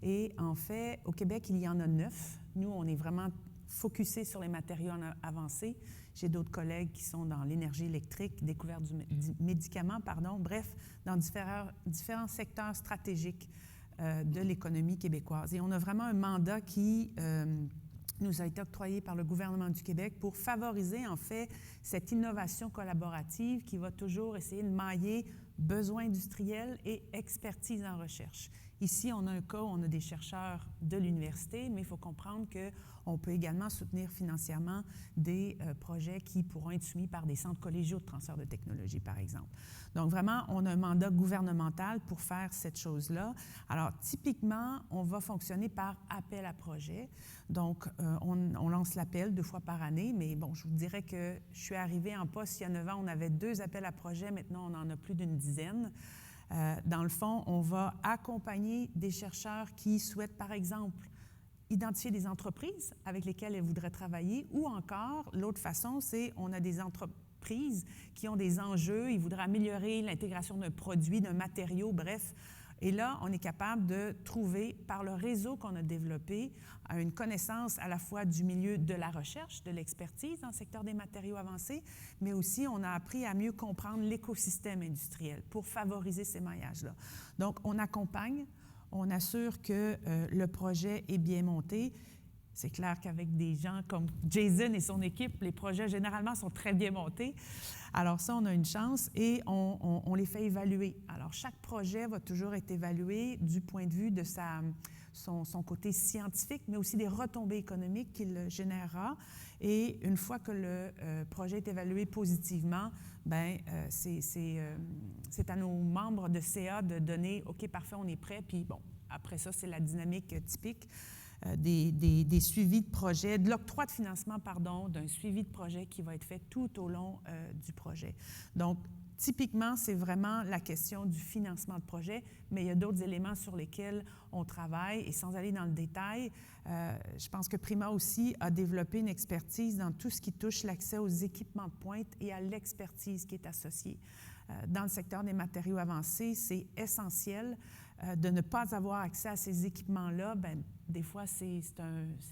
E: Et en fait, au Québec, il y en a 9. Nous, on est vraiment focusés sur les matériaux avancés. J'ai d'autres collègues qui sont dans l'énergie électrique, découverte du médicament, bref, dans différents secteurs stratégiques de l'économie québécoise. Et on a vraiment un mandat qui nous a été octroyé par le gouvernement du Québec pour favoriser, en fait, cette innovation collaborative qui va toujours essayer de mailler besoins industriels et expertise en recherche. Ici, on a un cas où on a des chercheurs de l'université, mais il faut comprendre qu'on peut également soutenir financièrement des projets qui pourront être soumis par des centres collégiaux de transfert de technologie, par exemple. Donc, vraiment, on a un mandat gouvernemental pour faire cette chose-là. Alors, typiquement, on va fonctionner par appel à projet. Donc, on lance l'appel 2 fois par année, mais bon, je vous dirais que je suis arrivée en poste il y a 9 ans, on avait 2 appels à projet, maintenant on en a plus d'une dizaine. Dans le fond, on va accompagner des chercheurs qui souhaitent, par exemple, identifier des entreprises avec lesquelles elles voudraient travailler, ou encore, l'autre façon, c'est on a des entreprises qui ont des enjeux, ils voudraient améliorer l'intégration d'un produit, d'un matériau, bref. Et là, on est capable de trouver, par le réseau qu'on a développé, une connaissance à la fois du milieu de la recherche, de l'expertise dans le secteur des matériaux avancés, mais aussi on a appris à mieux comprendre l'écosystème industriel pour favoriser ces maillages-là. Donc, on accompagne, on assure que le projet est bien monté. C'est clair qu'avec des gens comme Jason et son équipe, les projets généralement sont très bien montés. Alors ça, on a une chance et on les fait évaluer. Alors chaque projet va toujours être évalué du point de vue de son côté scientifique, mais aussi des retombées économiques qu'il générera. Et une fois que le projet est évalué positivement, c'est à nos membres de CA de donner « OK, parfait, on est prêt ». Puis bon, après ça, c'est la dynamique typique. Des suivis de projet, de l'octroi de financement, pardon, d'un suivi de projet qui va être fait tout au long du projet. Donc, typiquement, c'est vraiment la question du financement de projet, mais il y a d'autres éléments sur lesquels on travaille. Et sans aller dans le détail, je pense que Prima aussi a développé une expertise dans tout ce qui touche l'accès aux équipements de pointe et à l'expertise qui est associée. Dans le secteur des matériaux avancés, c'est essentiel de ne pas avoir accès à ces équipements-là. Bien, des fois, c'est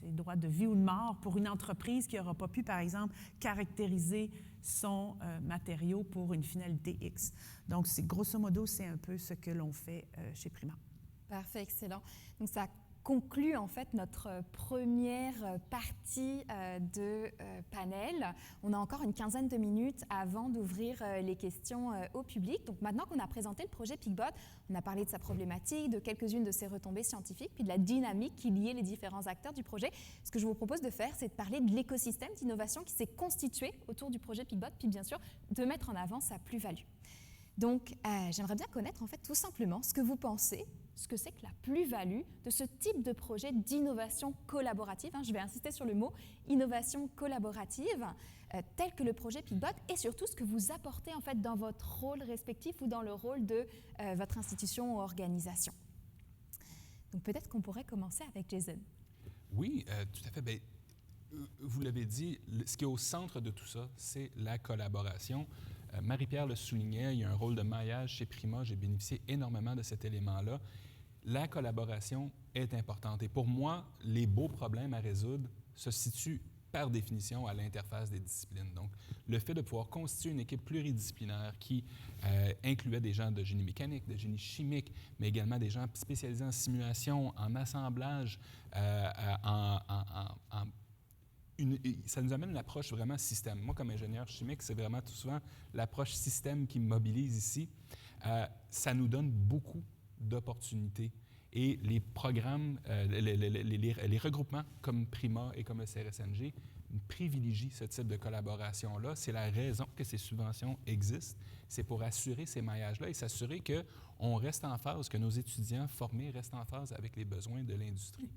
E: droit de vie ou de mort pour une entreprise qui n'aura pas pu, par exemple, caractériser son matériau pour une finalité X. Donc, grosso modo, c'est un peu ce que l'on fait chez Prima.
A: Parfait, excellent. Donc, ça conclut en fait notre première partie de panel. On a encore une quinzaine de minutes avant d'ouvrir les questions au public. Donc maintenant qu'on a présenté le projet PICBOT, on a parlé de sa problématique, de quelques-unes de ses retombées scientifiques, puis de la dynamique qui liait les différents acteurs du projet. Ce que je vous propose de faire, c'est de parler de l'écosystème d'innovation qui s'est constitué autour du projet PICBOT, puis bien sûr de mettre en avant sa plus-value. Donc j'aimerais bien connaître en fait tout simplement ce que vous pensez, ce que c'est que la plus-value de ce type de projet d'innovation collaborative, je vais insister sur le mot innovation collaborative, tel que le projet PICBOT, et surtout ce que vous apportez en fait dans votre rôle respectif ou dans le rôle de votre institution ou organisation. Donc peut-être qu'on pourrait commencer avec Jason.
B: Oui, tout à fait. Bien, vous l'avez dit, ce qui est au centre de tout ça, c'est la collaboration. Marie-Pierre le soulignait, il y a un rôle de maillage chez Prima, j'ai bénéficié énormément de cet élément-là. La collaboration est importante et pour moi, les beaux problèmes à résoudre se situent par définition à l'interface des disciplines. Donc, le fait de pouvoir constituer une équipe pluridisciplinaire qui incluait des gens de génie mécanique, de génie chimique, mais également des gens spécialisés en simulation, en assemblage, ça nous amène l'approche vraiment système. Moi, comme ingénieur chimique, c'est vraiment tout souvent l'approche système qui me mobilise ici. Ça nous donne beaucoup d'opportunités. Et les programmes, les regroupements comme Prima et comme le CRSNG privilégient ce type de collaboration-là. C'est la raison que ces subventions existent. C'est pour assurer ces maillages-là et s'assurer qu'on reste en phase, que nos étudiants formés restent en phase avec les besoins de l'industrie.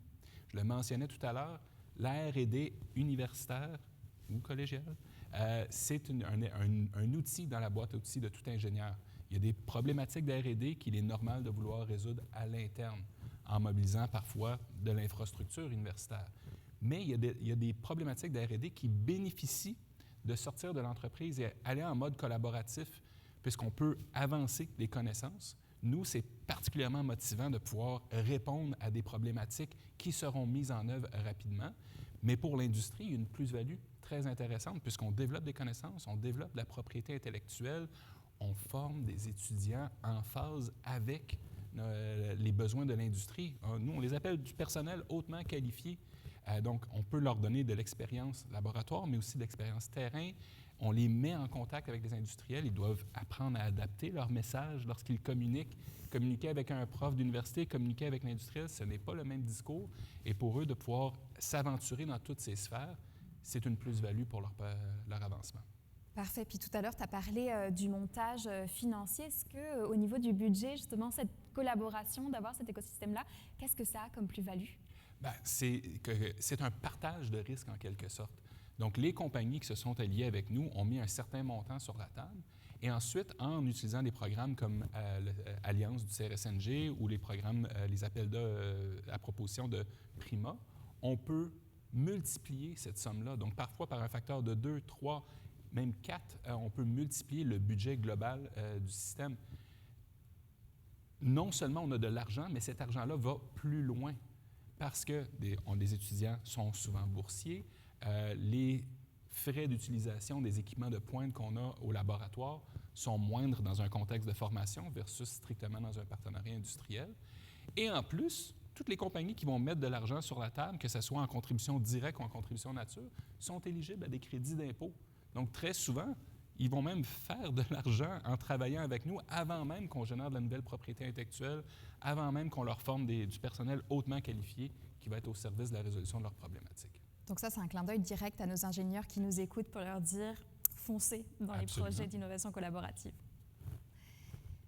B: Je le mentionnais tout à l'heure, la R&D universitaire ou collégiale, c'est un outil dans la boîte à outils de tout ingénieur. Il y a des problématiques de R&D qu'il est normal de vouloir résoudre à l'interne, en mobilisant parfois de l'infrastructure universitaire. Mais il y a des problématiques de R&D qui bénéficient de sortir de l'entreprise et aller en mode collaboratif, puisqu'on peut avancer les connaissances. Nous, c'est particulièrement motivant de pouvoir répondre à des problématiques qui seront mises en œuvre rapidement. Mais pour l'industrie, il y a une plus-value très intéressante, puisqu'on développe des connaissances, on développe de la propriété intellectuelle, on forme des étudiants en phase avec les besoins de l'industrie. Nous, on les appelle du personnel hautement qualifié. Donc, on peut leur donner de l'expérience laboratoire, mais aussi de l'expérience terrain. On les met en contact avec les industriels. Ils doivent apprendre à adapter leur message lorsqu'ils communiquent. Communiquer avec un prof d'université, communiquer avec l'industriel, ce n'est pas le même discours. Et pour eux, de pouvoir s'aventurer dans toutes ces sphères, c'est une plus-value pour leur avancement.
A: Parfait. Puis tout à l'heure, tu as parlé du montage financier. Est-ce qu'au niveau du budget, justement, cette collaboration, d'avoir cet écosystème-là, qu'est-ce que ça a comme plus-value?
B: Bien, c'est un partage de risques en quelque sorte. Donc, les compagnies qui se sont alliées avec nous ont mis un certain montant sur la table Et ensuite, en utilisant des programmes comme Alliance du CRSNG ou les programmes, les appels à proposition de Prima, on peut multiplier cette somme-là. Donc, parfois, par un facteur de 2, 3, même 4, on peut multiplier le budget global du système. Non seulement on a de l'argent, mais cet argent-là va plus loin parce que les étudiants sont souvent boursiers. Les frais d'utilisation des équipements de pointe qu'on a au laboratoire sont moindres dans un contexte de formation versus strictement dans un partenariat industriel. Et en plus, toutes les compagnies qui vont mettre de l'argent sur la table, que ce soit en contribution directe ou en contribution nature, sont éligibles à des crédits d'impôt. Donc, très souvent, ils vont même faire de l'argent en travaillant avec nous avant même qu'on génère de la nouvelle propriété intellectuelle, avant même qu'on leur forme du personnel hautement qualifié qui va être au service de la résolution de leurs problématiques.
A: Donc ça, c'est un clin d'œil direct à nos ingénieurs qui nous écoutent pour leur dire « foncez dans les projets d'innovation collaborative ».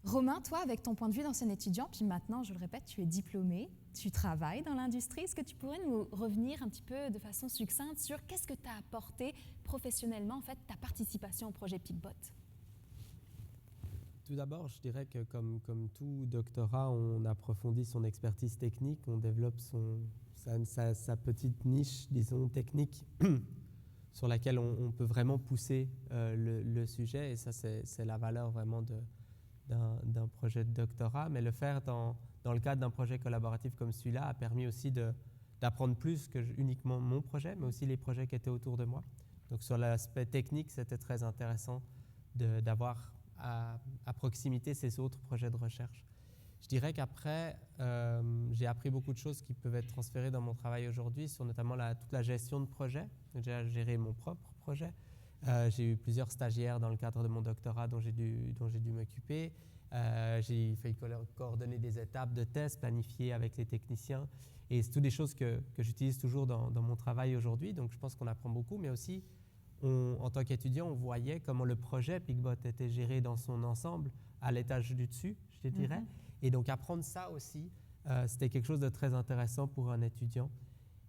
A: Romain, toi, avec ton point de vue d'ancien étudiant, puis maintenant, je le répète, tu es diplômé, tu travailles dans l'industrie. Est-ce que tu pourrais nous revenir un petit peu de façon succincte sur qu'est-ce que tu as apporté professionnellement, en fait, ta participation au projet PicBot?
C: Tout d'abord, je dirais que comme tout doctorat, on approfondit son expertise technique, on développe sa petite niche, disons, technique sur laquelle on peut vraiment pousser le sujet. Et ça, c'est la valeur vraiment d'un projet de doctorat. Mais le faire dans le cadre d'un projet collaboratif comme celui-là a permis aussi d'apprendre plus que uniquement mon projet, mais aussi les projets qui étaient autour de moi. Donc sur l'aspect technique, c'était très intéressant d'avoir à proximité ces autres projets de recherche. Je dirais qu'après, j'ai appris beaucoup de choses qui peuvent être transférées dans mon travail aujourd'hui, sur notamment toute la gestion de projet. J'ai géré mon propre projet. J'ai eu plusieurs stagiaires dans le cadre de mon doctorat dont j'ai dû m'occuper. J'ai fait coordonner des étapes de tests planifiées avec les techniciens. Et c'est toutes des choses que j'utilise toujours dans mon travail aujourd'hui. Donc je pense qu'on apprend beaucoup, mais aussi, en tant qu'étudiant, on voyait comment le projet PicBot était géré dans son ensemble, à l'étage du dessus, je te dirais. Et donc apprendre ça aussi, c'était quelque chose de très intéressant pour un étudiant.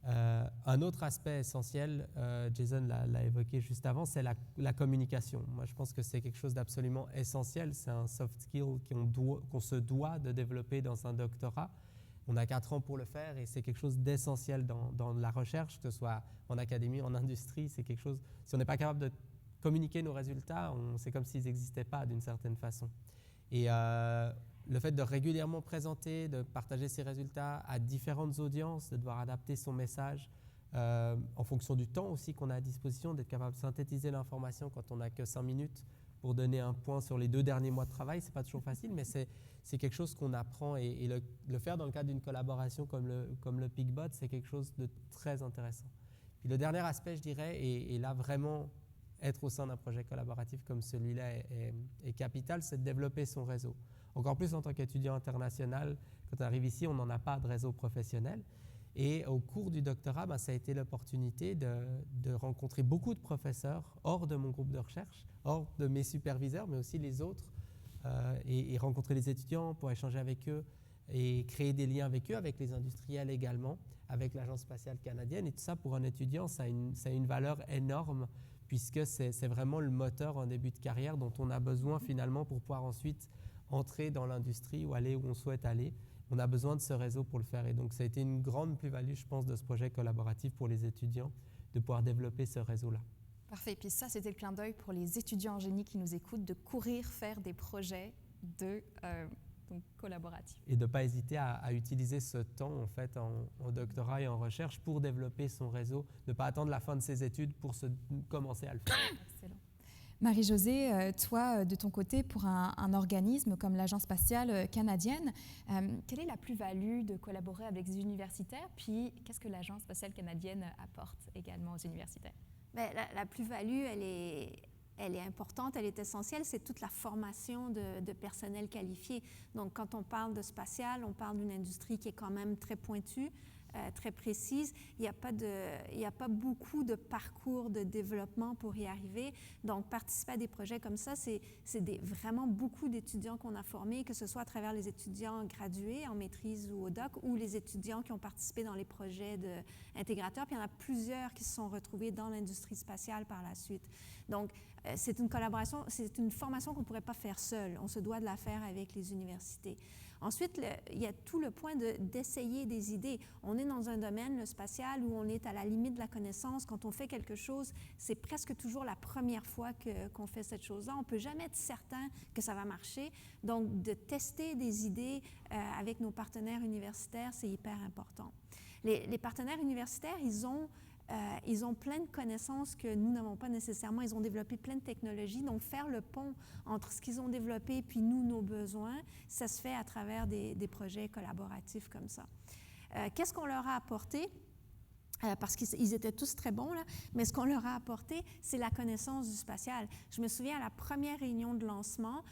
C: Un autre aspect essentiel, Jason l'a évoqué juste avant, c'est la communication. Moi, je pense que c'est quelque chose d'absolument essentiel. C'est un soft skill qu'on se doit de développer dans un doctorat. On a 4 ans pour le faire et c'est quelque chose d'essentiel dans la recherche, que ce soit en académie, en industrie. C'est quelque chose, si on n'est pas capable de communiquer nos résultats, c'est comme s'ils n'existaient pas d'une certaine façon. Et le fait de régulièrement présenter, de partager ses résultats à différentes audiences, de devoir adapter son message en fonction du temps aussi qu'on a à disposition, d'être capable de synthétiser l'information quand on n'a que 5 minutes pour donner un point sur les 2 derniers mois de travail, c'est pas toujours facile, mais c'est quelque chose qu'on apprend et le faire dans le cadre d'une collaboration comme le PicBot, c'est quelque chose de très intéressant. Puis le dernier aspect, je dirais, et là vraiment être au sein d'un projet collaboratif comme celui-là est capital, c'est de développer son réseau. Encore plus en tant qu'étudiant international, quand on arrive ici, on n'en a pas de réseau professionnel. Et au cours du doctorat, ça a été l'opportunité de rencontrer beaucoup de professeurs hors de mon groupe de recherche, hors de mes superviseurs, mais aussi les autres, et rencontrer les étudiants pour échanger avec eux et créer des liens avec eux, avec les industriels également, avec l'Agence spatiale canadienne. Et tout ça, pour un étudiant, ça a une valeur énorme, puisque c'est vraiment le moteur en début de carrière dont on a besoin finalement pour pouvoir ensuite entrer dans l'industrie ou aller où on souhaite aller. On a besoin de ce réseau pour le faire. Et donc, ça a été une grande plus-value, je pense, de ce projet collaboratif pour les étudiants, de pouvoir développer ce réseau-là.
A: Parfait. Et puis ça, c'était le clin d'œil pour les étudiants en génie qui nous écoutent, de courir faire des projets collaboratifs.
C: Et de ne pas hésiter à utiliser ce temps, en fait, en doctorat et en recherche pour développer son réseau, ne pas attendre la fin de ses études pour commencer à le faire.
A: Excellent. Marie-Josée, toi, de ton côté, pour un organisme comme l'Agence spatiale canadienne, quelle est la plus-value de collaborer avec les universitaires? Puis, qu'est-ce que l'Agence spatiale canadienne apporte également aux universitaires?
D: Bien, la plus-value, elle est importante, elle est essentielle, c'est toute la formation de personnel qualifié. Donc, quand on parle de spatial, on parle d'une industrie qui est quand même très pointue. très précises. Il n'y a pas beaucoup de parcours de développement pour y arriver. Donc, participer à des projets comme ça, c'est vraiment beaucoup d'étudiants qu'on a formés, que ce soit à travers les étudiants gradués en maîtrise ou au doc, ou les étudiants qui ont participé dans les projets d'intégrateurs. Puis il y en a plusieurs qui se sont retrouvés dans l'industrie spatiale par la suite. Donc, c'est une collaboration, c'est une formation qu'on ne pourrait pas faire seul. On se doit de la faire avec les universités. Ensuite, il y a tout le point d'essayer des idées. On est dans un domaine, le spatial, où on est à la limite de la connaissance. Quand on fait quelque chose, c'est presque toujours la première fois qu'on fait cette chose-là. On ne peut jamais être certain que ça va marcher. Donc, de tester des idées avec nos partenaires universitaires, c'est hyper important. Les partenaires universitaires, ils ont plein de connaissances que nous n'avons pas nécessairement. Ils ont développé plein de technologies. Donc, faire le pont entre ce qu'ils ont développé puis nous, nos besoins, ça se fait à travers des projets collaboratifs comme ça. Qu'est-ce qu'on leur a apporté? Parce qu'ils étaient tous très bons, là, mais ce qu'on leur a apporté, c'est la connaissance du spatial. Je me souviens, à la première réunion de lancement,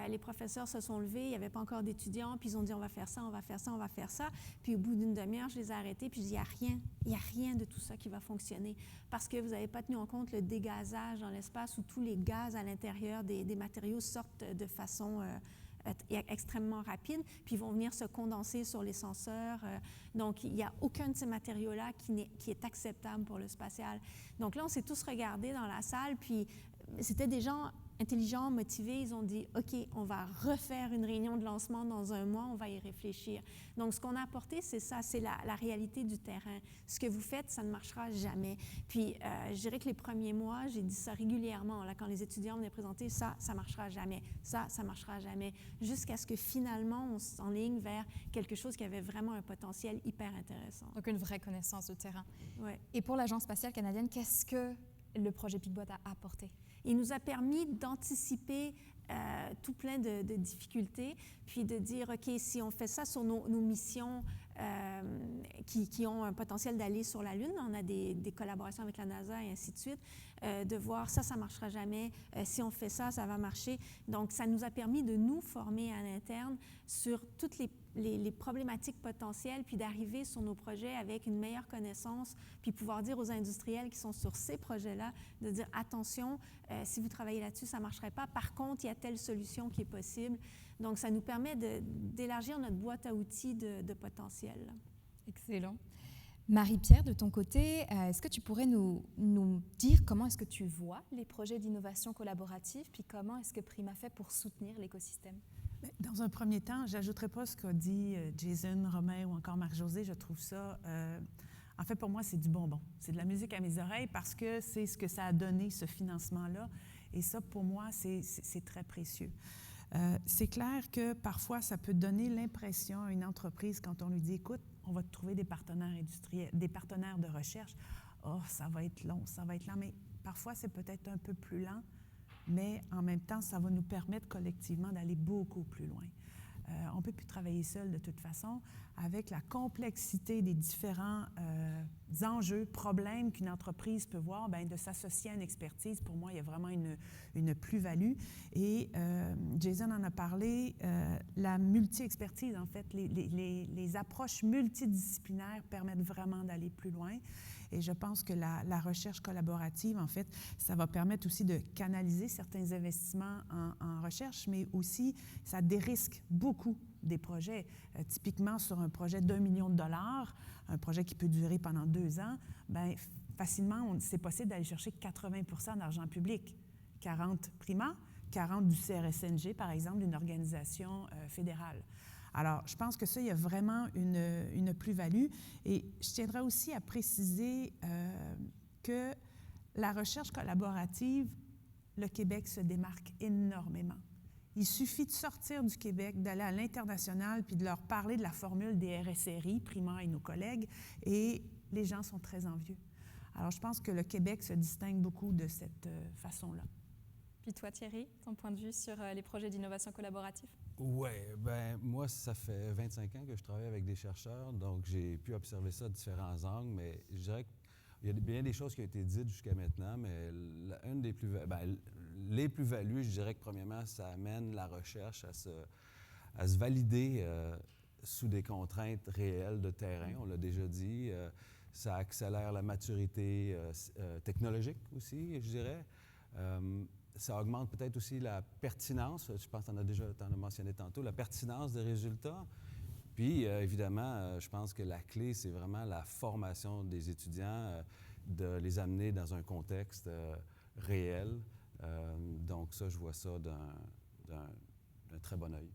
D: les professeurs se sont levés, il n'y avait pas encore d'étudiants, puis ils ont dit « on va faire ça, on va faire ça, on va faire ça ». Puis au bout d'une demi-heure, je les ai arrêtés, puis je dis « il n'y a rien de tout ça qui va fonctionner parce que vous n'avez pas tenu en compte le dégazage dans l'espace où tous les gaz à l'intérieur des matériaux sortent de façon extrêmement rapide, puis ils vont venir se condenser sur les senseurs. Donc, il n'y a aucun de ces matériaux-là qui est acceptable pour le spatial. Donc là, on s'est tous regardés dans la salle, puis c'était des gens intelligents, motivés. Ils ont dit, OK, on va refaire une réunion de lancement dans un mois, on va y réfléchir. Donc, ce qu'on a apporté, c'est ça, c'est la réalité du terrain. Ce que vous faites, ça ne marchera jamais. Puis, je dirais que les premiers mois, j'ai dit ça régulièrement, là, quand les étudiants venaient présenter, ça ne marchera jamais, ça ne marchera jamais, jusqu'à ce que finalement, on s'enligne vers quelque chose qui avait vraiment un potentiel hyper intéressant.
A: Donc, une vraie connaissance du terrain.
D: Ouais.
A: Et pour l'Agence spatiale canadienne, qu'est-ce que le projet PIC-BOT a apporté?
D: Il nous a permis d'anticiper tout plein de difficultés, puis de dire, OK, si on fait ça sur nos missions qui ont un potentiel d'aller sur la Lune, on a des collaborations avec la NASA et ainsi de suite, de voir ça ne marchera jamais, si on fait ça, ça va marcher. Donc, ça nous a permis de nous former à l'interne sur toutes les problématiques potentielles, puis d'arriver sur nos projets avec une meilleure connaissance, puis pouvoir dire aux industriels qui sont sur ces projets-là, de dire attention, si vous travaillez là-dessus, ça ne marcherait pas. Par contre, il y a telle solution qui est possible. Donc, ça nous permet d'élargir notre boîte à outils de potentiel.
A: Excellent. Marie-Pierre, de ton côté, est-ce que tu pourrais nous dire comment est-ce que tu vois les projets d'innovation collaborative, puis comment est-ce que Prima fait pour soutenir l'écosystème?
E: Dans un premier temps, je n'ajouterai pas ce qu'a dit Jason, Romain ou encore Marc-Josée. Je trouve ça, en fait, pour moi, c'est du bonbon. C'est de la musique à mes oreilles parce que c'est ce que ça a donné, ce financement-là. Et ça, pour moi, c'est très précieux. C'est clair que parfois, ça peut donner l'impression à une entreprise, quand on lui dit, écoute, on va te trouver des partenaires industriels, des partenaires de recherche. Oh, ça va être long, ça va être lent. Mais parfois, c'est peut-être un peu plus lent, mais en même temps, ça va nous permettre collectivement d'aller beaucoup plus loin. On ne peut plus travailler seul de toute façon. Avec la complexité des différents enjeux, problèmes qu'une entreprise peut voir, bien, de s'associer à une expertise, pour moi, il y a vraiment une plus-value. Et Jason en a parlé, la multi-expertise, en fait, les approches multidisciplinaires permettent vraiment d'aller plus loin. Et je pense que la recherche collaborative, en fait, ça va permettre aussi de canaliser certains investissements en recherche, mais aussi, ça dérisque beaucoup des projets. Typiquement, sur un projet d'1 million de dollars, un projet qui peut durer pendant 2 ans, bien, facilement, c'est possible d'aller chercher 80% d'argent public. 40 Prima, 40 du CRSNG, par exemple, d'une organisation fédérale. Alors, je pense que ça, il y a vraiment une plus-value. Et je tiendrai aussi à préciser que la recherche collaborative, le Québec se démarque énormément. Il suffit de sortir du Québec, d'aller à l'international, puis de leur parler de la formule des RSRI, Prima et nos collègues, et les gens sont très envieux. Alors, je pense que le Québec se distingue beaucoup de cette façon-là.
A: Puis toi, Thierry, ton point de vue sur les projets d'innovation collaborative?
F: Oui, bien, moi, ça fait 25 ans que je travaille avec des chercheurs, donc j'ai pu observer ça de différents angles, mais je dirais qu'il y a bien des choses qui ont été dites jusqu'à maintenant, mais une des les plus-values, je dirais que premièrement, ça amène la recherche à se valider sous des contraintes réelles de terrain, on l'a déjà dit. Ça accélère la maturité technologique aussi, je dirais. Ça augmente peut-être aussi la pertinence, je pense que tu en as mentionné tantôt, la pertinence des résultats. Puis, évidemment, je pense que la clé, c'est vraiment la formation des étudiants, de les amener dans un contexte réel. Donc ça, je vois ça d'un très bon œil.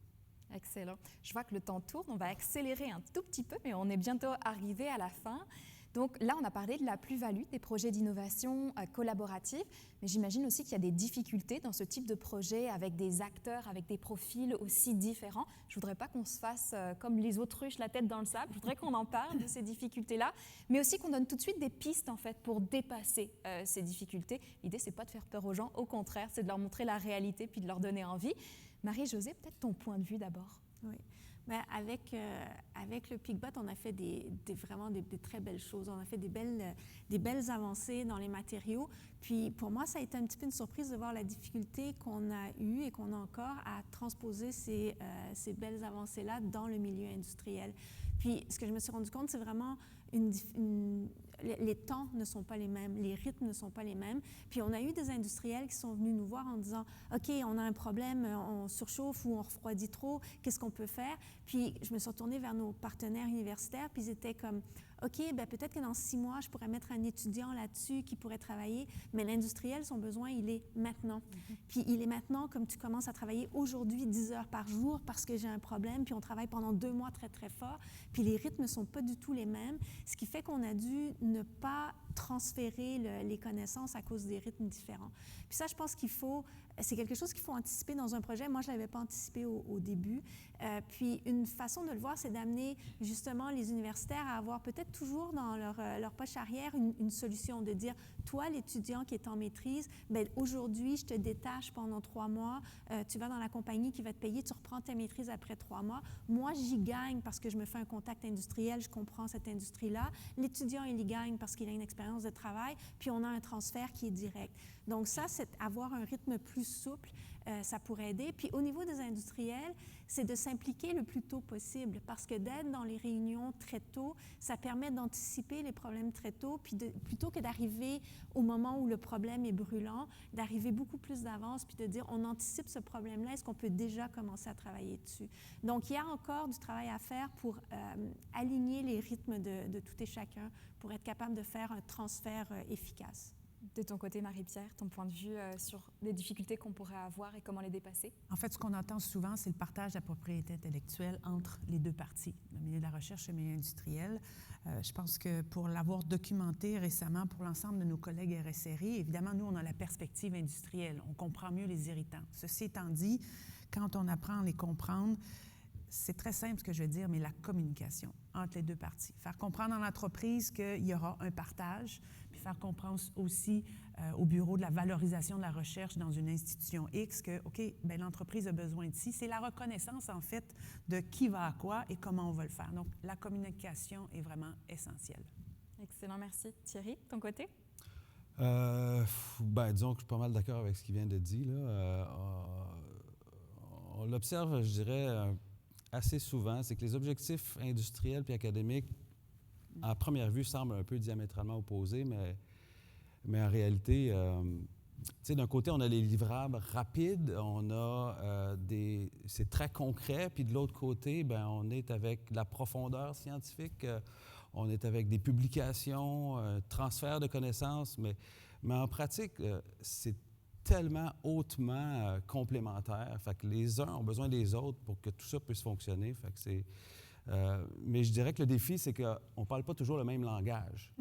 A: Excellent. Je vois que le temps tourne. On va accélérer un tout petit peu, mais on est bientôt arrivé à la fin. Donc là, on a parlé de la plus-value des projets d'innovation collaborative, mais j'imagine aussi qu'il y a des difficultés dans ce type de projet avec des acteurs, avec des profils aussi différents. Je ne voudrais pas qu'on se fasse comme les autruches, la tête dans le sable. Je voudrais qu'on en parle de ces difficultés-là, mais aussi qu'on donne tout de suite des pistes en fait, pour dépasser ces difficultés. L'idée, ce n'est pas de faire peur aux gens, au contraire, c'est de leur montrer la réalité puis de leur donner envie. Marie-Josée, peut-être ton point de vue d'abord.
D: Oui. Bien, avec le PICBOT, on a fait vraiment des très belles choses. On a fait des belles avancées dans les matériaux. Puis pour moi, ça a été un petit peu une surprise de voir la difficulté qu'on a eue et qu'on a encore à transposer ces belles avancées-là dans le milieu industriel. Puis ce que je me suis rendu compte, c'est vraiment les temps ne sont pas les mêmes, les rythmes ne sont pas les mêmes. Puis on a eu des industriels qui sont venus nous voir en disant « OK, on a un problème, on surchauffe ou on refroidit trop, qu'est-ce qu'on peut faire? » Puis je me suis retournée vers nos partenaires universitaires, puis ils étaient comme « OK, bien peut-être que dans 6 mois, je pourrais mettre un étudiant là-dessus qui pourrait travailler, mais l'industriel, son besoin, il est maintenant. Puis il est maintenant comme tu commences à travailler aujourd'hui 10 heures par jour parce que j'ai un problème, puis on travaille pendant 2 mois très, très fort, puis les rythmes ne sont pas du tout les mêmes, ce qui fait qu'on a dû ne pas transférer les connaissances à cause des rythmes différents. Puis ça, je pense c'est quelque chose qu'il faut anticiper dans un projet. Moi, je ne l'avais pas anticipé au début. Puis une façon de le voir, c'est d'amener justement les universitaires à avoir peut-être toujours dans leur poche arrière une solution, de dire, toi, l'étudiant qui est en maîtrise, bien, aujourd'hui, je te détache pendant 3 mois, tu vas dans la compagnie qui va te payer, tu reprends ta maîtrise après 3 mois. Moi, j'y gagne parce que je me fais un contact industriel, je comprends cette industrie-là. L'étudiant, il y gagne parce qu'il a une expérience de travail, puis on a un transfert qui est direct. Donc ça, c'est avoir un rythme plus souple, ça pourrait aider. Puis au niveau des industriels, c'est de s'impliquer le plus tôt possible parce que d'être dans les réunions très tôt, ça permet d'anticiper les problèmes très tôt, puis plutôt que d'arriver au moment où le problème est brûlant, d'arriver beaucoup plus d'avance, puis de dire on anticipe ce problème-là, est-ce qu'on peut déjà commencer à travailler dessus? Donc il y a encore du travail à faire pour aligner les rythmes de tout et chacun pour être capable de faire un transfert efficace.
A: De ton côté, Marie-Pierre, ton point de vue sur les difficultés qu'on pourrait avoir et comment les dépasser?
E: En fait, ce qu'on entend souvent, c'est le partage de la propriété intellectuelle entre les deux parties, le milieu de la recherche et le milieu industriel. Je pense que pour l'avoir documenté récemment pour l'ensemble de nos collègues RSRI, évidemment, nous, on a la perspective industrielle. On comprend mieux les irritants. Ceci étant dit, quand on apprend à les comprendre, c'est très simple ce que je veux dire, mais la communication entre les deux parties. Faire comprendre à l'entreprise qu'il y aura un partage, puis faire comprendre aussi au bureau de la valorisation de la recherche dans une institution X que, OK, bien, l'entreprise a besoin de ci. C'est la reconnaissance, en fait, de qui va à quoi et comment on va le faire. Donc, la communication est vraiment essentielle.
A: Excellent, merci. Thierry, ton côté?
F: Disons que je suis pas mal d'accord avec ce qu'il vient de dire. On l'observe, je dirais, assez souvent, c'est que les objectifs industriels puis académiques, à première vue, semblent un peu diamétralement opposés, mais en réalité, d'un côté, on a les livrables rapides, on a c'est très concret, puis de l'autre côté, on est avec la profondeur scientifique, on est avec des publications, transfert de connaissances, mais en pratique, c'est tellement hautement complémentaire. Fait que les uns ont besoin des autres pour que tout ça puisse fonctionner. Fait que mais je dirais que le défi, c'est qu'on ne parle pas toujours le même langage.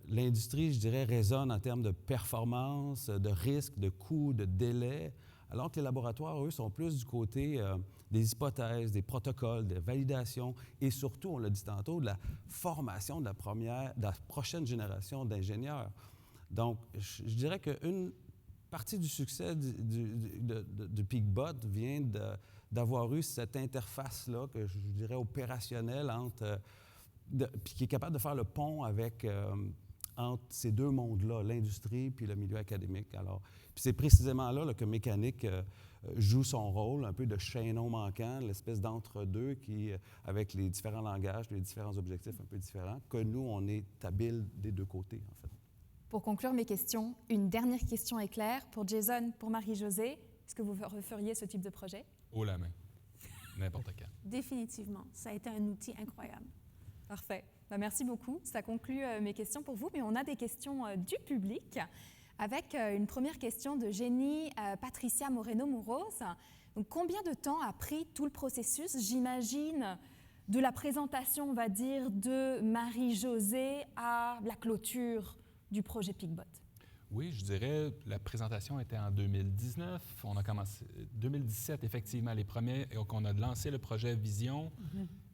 F: L'industrie, je dirais, résonne en termes de performance, de risque, de coût, de délai, alors que les laboratoires, eux, sont plus du côté des hypothèses, des protocoles, de validation et surtout, on l'a dit tantôt, de la formation de la prochaine génération d'ingénieurs. Donc, je dirais qu'une partie du succès du PICBOT vient d'avoir eu cette interface-là, que je dirais opérationnelle, puis qui est capable de faire le pont avec entre ces deux mondes-là, l'industrie puis le milieu académique. Alors, puis c'est précisément là que Mécanique joue son rôle, un peu de chaînon manquant, l'espèce d'entre-deux qui, avec les différents langages, les différents objectifs un peu différents, que nous, on est habile des deux côtés, en fait.
A: Pour conclure mes questions, une dernière question est claire. Pour Jason, pour Marie-Josée, est-ce que vous referiez ce type de projet?
B: Haut la main, n'importe quand.
D: Définitivement. Ça a été un outil incroyable.
A: Parfait. Merci beaucoup. Ça conclut mes questions pour vous, mais on a des questions du public avec une première question de Jenny Patricia Moreno-Mouros. Donc, combien de temps a pris tout le processus, j'imagine, de la présentation, on va dire, de Marie-Josée à la clôture du projet PicBot?
B: Oui, je dirais la présentation était en 2019. On a commencé 2017, effectivement, les premiers, qu'on a lancé le projet Vision.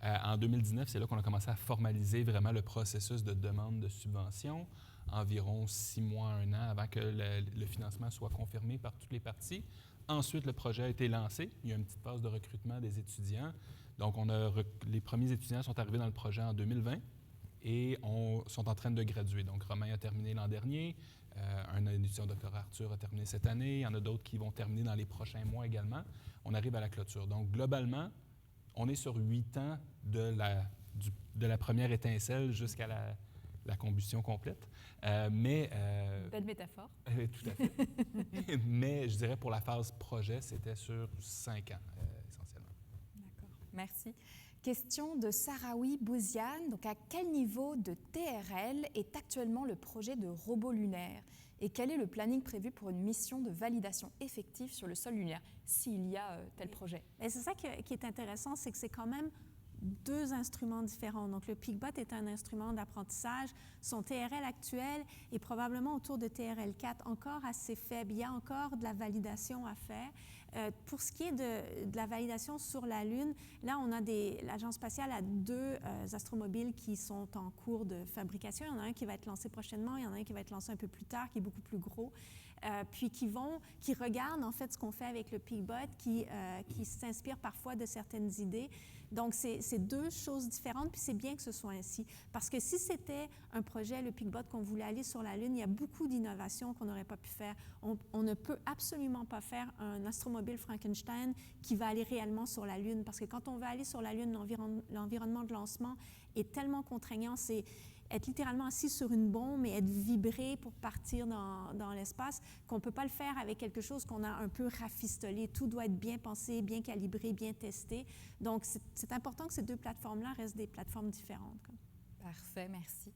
B: En 2019, c'est là qu'on a commencé à formaliser vraiment le processus de demande de subvention, environ 6 mois, 1 an avant que le financement soit confirmé par toutes les parties. Ensuite, le projet a été lancé. Il y a une petite phase de recrutement des étudiants. Donc, les premiers étudiants sont arrivés dans le projet en 2020 et sont en train de graduer. Donc, Romain a terminé l'an dernier. Un étudiant doctorat, Arthur, a terminé cette année. Il y en a d'autres qui vont terminer dans les prochains mois également. On arrive à la clôture. Donc, globalement, on est sur 8 ans de la première étincelle jusqu'à la combustion complète.
A: Belle métaphore.
B: Tout à fait. Mais je dirais pour la phase projet, c'était sur 5 ans, essentiellement.
A: D'accord, merci. Question de Sarawi Bouziane. Donc, à quel niveau de TRL est actuellement le projet de robot lunaire? Et quel est le planning prévu pour une mission de validation effective sur le sol lunaire, s'il y a tel projet?
D: Et c'est ça qui est intéressant, c'est que c'est quand même 2 instruments différents. Donc, le PicBot est un instrument d'apprentissage. Son TRL actuel est probablement autour de TRL 4, encore assez faible. Il y a encore de la validation à faire. Pour ce qui est de la validation sur la Lune, là, l'Agence spatiale a 2 astromobiles qui sont en cours de fabrication. Il y en a un qui va être lancé prochainement, il y en a un qui va être lancé un peu plus tard, qui est beaucoup plus gros. Puis qui regardent en fait ce qu'on fait avec le PicBot, qui s'inspirent parfois de certaines idées. Donc, c'est 2 choses différentes, puis c'est bien que ce soit ainsi. Parce que si c'était un projet, le PicBot, qu'on voulait aller sur la Lune, il y a beaucoup d'innovations qu'on n'aurait pas pu faire. On ne peut absolument pas faire un astromobile Frankenstein qui va aller réellement sur la Lune, parce que quand on va aller sur la Lune, l'environnement de lancement est tellement contraignant, c'est être littéralement assis sur une bombe et être vibré pour partir dans l'espace, qu'on ne peut pas le faire avec quelque chose qu'on a un peu rafistolé. Tout doit être bien pensé, bien calibré, bien testé. Donc, c'est important que ces 2 plateformes-là restent des plateformes différentes.
A: Parfait, merci.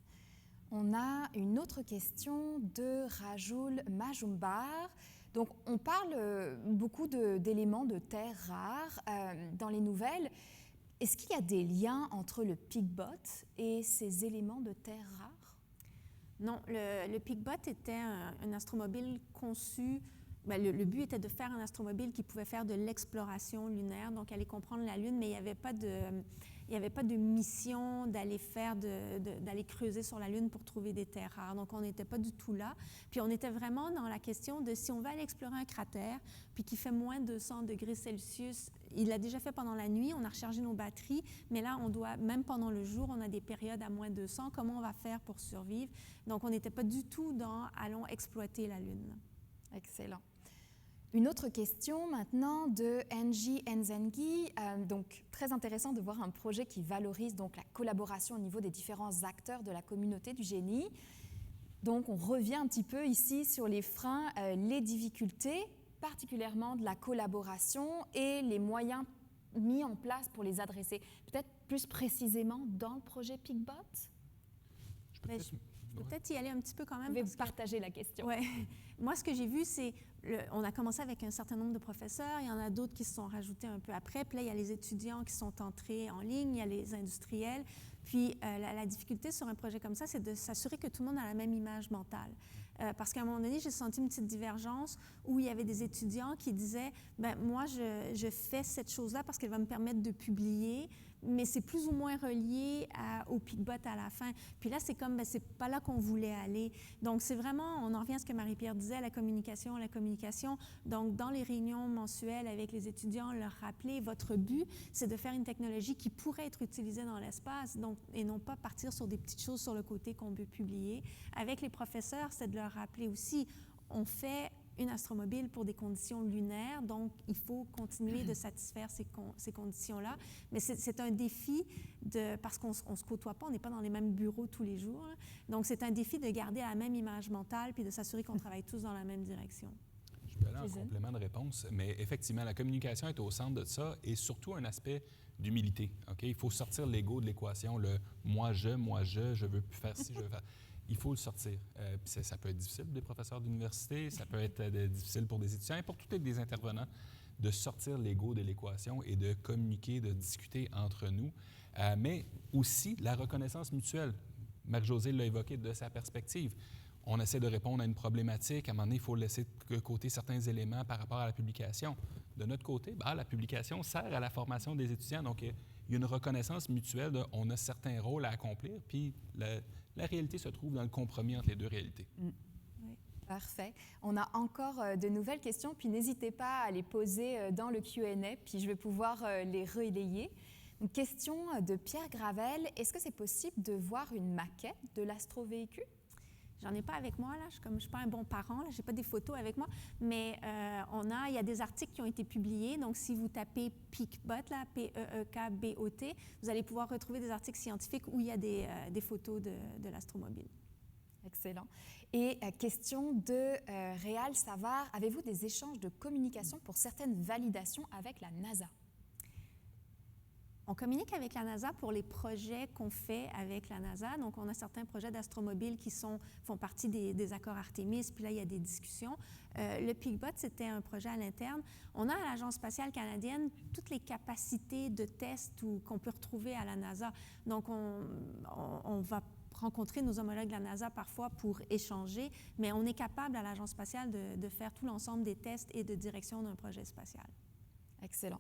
A: On a une autre question de Rajoul Majumbar. Donc, on parle beaucoup d'éléments de terres rares dans les nouvelles. Est-ce qu'il y a des liens entre le PicBot et ces éléments de terres rares?
D: Non, le PicBot était un astromobile conçu. Le but était de faire un astromobile qui pouvait faire de l'exploration lunaire, donc aller comprendre la Lune, mais il n'y avait pas de mission d'aller d'aller creuser sur la Lune pour trouver des terres rares. Donc, on n'était pas du tout là. Puis, on était vraiment dans la question de si on va aller explorer un cratère, puis qui fait moins de 200 degrés Celsius, il l'a déjà fait pendant la nuit, on a rechargé nos batteries, mais là, même pendant le jour, on a des périodes à moins 200. Comment on va faire pour survivre? Donc, on n'était pas du tout dans « allons exploiter la Lune ».
A: Excellent. Une autre question maintenant de Angie Nzengi. Donc, très intéressant de voir un projet qui valorise donc la collaboration au niveau des différents acteurs de la communauté du génie. Donc, on revient un petit peu ici sur les freins, les difficultés, particulièrement de la collaboration et les moyens mis en place pour les adresser. Peut-être plus précisément dans le projet PicBot?
D: Je peux peut-être y aller un petit peu quand même.
A: Vous pouvez partager la question.
D: Ouais. Moi, ce que j'ai vu, c'est on a commencé avec un certain nombre de professeurs, il y en a d'autres qui se sont rajoutés un peu après, puis là, il y a les étudiants qui sont entrés en ligne, il y a les industriels. Puis la difficulté sur un projet comme ça, c'est de s'assurer que tout le monde a la même image mentale. Parce qu'à un moment donné, j'ai senti une petite divergence où il y avait des étudiants qui disaient « moi, je fais cette chose-là parce qu'elle va me permettre de publier », mais c'est plus ou moins relié au PicBot à la fin. Puis là, c'est comme, c'est pas là qu'on voulait aller. Donc, c'est vraiment, on en revient à ce que Marie-Pierre disait, la communication. Donc, dans les réunions mensuelles avec les étudiants, leur rappeler, votre but, c'est de faire une technologie qui pourrait être utilisée dans l'espace, donc, et non pas partir sur des petites choses sur le côté qu'on peut publier. Avec les professeurs, c'est de leur rappeler aussi, on fait une astromobile pour des conditions lunaires, donc il faut continuer de satisfaire ces conditions-là. Mais c'est un défi, parce qu'on ne se côtoie pas, on n'est pas dans les mêmes bureaux tous les jours. Là. Donc c'est un défi de garder la même image mentale puis de s'assurer qu'on travaille tous dans la même direction.
B: Je peux aller en complément de réponse, mais effectivement, la communication est au centre de ça et surtout un aspect d'humilité. Okay? Il faut sortir l'ego de l'équation, le moi, je veux plus faire ci, je veux faire... Il faut le sortir. Ça peut être difficile pour des professeurs d'université, ça peut être difficile pour des étudiants et pour tous les intervenants de sortir l'ego de l'équation et de communiquer, de discuter entre nous. Mais aussi la reconnaissance mutuelle. Marie-Josée l'a évoqué de sa perspective. On essaie de répondre à une problématique. À un moment donné, il faut laisser de côté certains éléments par rapport à la publication. De notre côté, la publication sert à la formation des étudiants. Donc, il y a une reconnaissance mutuelle de on a certains rôles à accomplir, puis la réalité se trouve dans le compromis entre les deux réalités.
A: Oui. Parfait. On a encore de nouvelles questions, puis n'hésitez pas à les poser dans le Q&A, puis je vais pouvoir les relayer. Une question de Pierre Gravel. Est-ce que c'est possible de voir une maquette de l'astrovéhicule?
D: J'en ai pas avec moi, là. Je ne suis pas un bon parent, je n'ai pas des photos avec moi, mais il y a des articles qui ont été publiés. Donc, si vous tapez PeakBot, là, P-E-E-K-B-O-T, vous allez pouvoir retrouver des articles scientifiques où il y a des photos de l'astromobile.
A: Excellent. Et question de Réal Savard. Avez-vous des échanges de communication pour certaines validations avec la NASA?
D: On communique avec la NASA pour les projets qu'on fait avec la NASA. Donc, on a certains projets d'astromobile qui font partie des accords Artemis, puis là, il y a des discussions. Le PeakBot, c'était un projet à l'interne. On a à l'Agence spatiale canadienne toutes les capacités de test qu'on peut retrouver à la NASA. Donc, on va rencontrer nos homologues de la NASA parfois pour échanger, mais on est capable à l'Agence spatiale de faire tout l'ensemble des tests et de direction d'un projet spatial.
A: Excellent.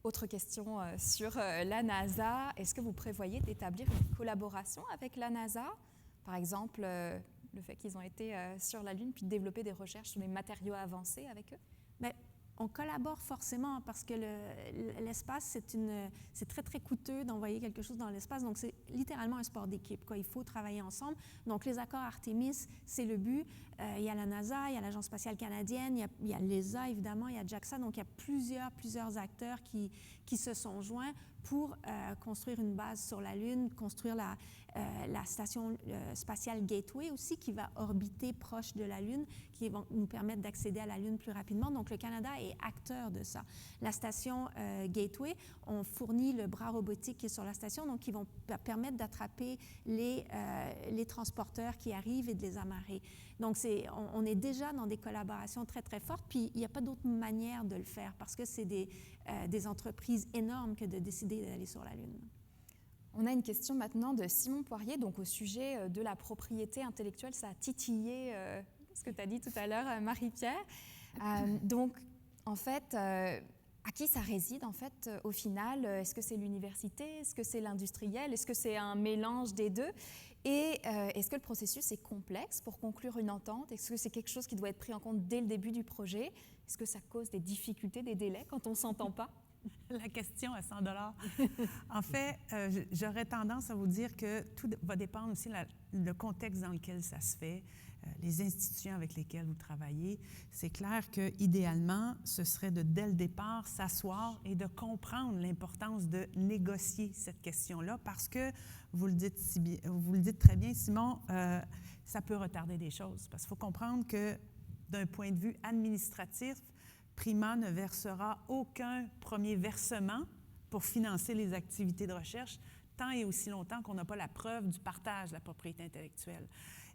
A: Autre question sur la NASA. Est-ce que vous prévoyez d'établir une collaboration avec la NASA? Par exemple, le fait qu'ils ont été sur la Lune, puis de développer des recherches sur les matériaux avancés avec eux?
D: Bien, on collabore forcément parce que l'espace, c'est très, très coûteux d'envoyer quelque chose dans l'espace. Donc, c'est littéralement un sport d'équipe, quoi. Il faut travailler ensemble. Donc, les accords Artemis, c'est le but. Il y a la NASA, il y a l'Agence spatiale canadienne, il y a l'ESA, évidemment, il y a JAXA. Donc, il y a plusieurs acteurs qui se sont joints pour construire une base sur la Lune, construire la station spatiale Gateway aussi, qui va orbiter proche de la Lune, qui va nous permettre d'accéder à la Lune plus rapidement. Donc, le Canada est acteur de ça. La station Gateway, on fournit le bras robotique qui est sur la station, donc qui vont permettre d'attraper les transporteurs qui arrivent et de les amarrer. Donc, on est déjà dans des collaborations très, très fortes, puis il n'y a pas d'autre manière de le faire parce que c'est des entreprises énormes que de décider d'aller sur la Lune.
A: On a une question maintenant de Simon Poirier, donc au sujet de la propriété intellectuelle. Ça a titillé ce que tu as dit tout à l'heure, Marie-Pierre. Donc, en fait, à qui ça réside, en fait, au final? Est-ce que c'est l'université? Est-ce que c'est l'industriel? Est-ce que c'est un mélange des deux? Et est-ce que le processus est complexe pour conclure une entente? Est-ce que c'est quelque chose qui doit être pris en compte dès le début du projet? Est-ce que ça cause des difficultés, des délais quand on ne s'entend pas?
E: La question à 100 $. En fait, j'aurais tendance à vous dire que tout va dépendre aussi le contexte dans lequel ça se fait, les institutions avec lesquelles vous travaillez. C'est clair qu'idéalement, ce serait dès le départ, s'asseoir et de comprendre l'importance de négocier cette question-là parce que, vous le dites très bien, Simon, ça peut retarder des choses. Parce qu'il faut comprendre que d'un point de vue administratif, Prima ne versera aucun premier versement pour financer les activités de recherche tant et aussi longtemps qu'on n'a pas la preuve du partage de la propriété intellectuelle.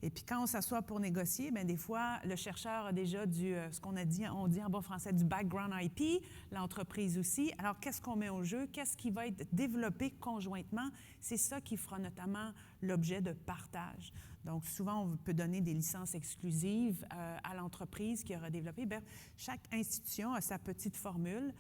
E: Et puis quand on s'assoit pour négocier, bien des fois, le chercheur a déjà ce qu'on dit en bon français, du background IP, l'entreprise aussi. Alors, qu'est-ce qu'on met au jeu? Qu'est-ce qui va être développé conjointement? C'est ça qui fera notamment l'objet de partage. Donc, souvent, on peut donner des licences exclusives à l'entreprise qui aura développé. Bien, chaque institution a sa petite formule.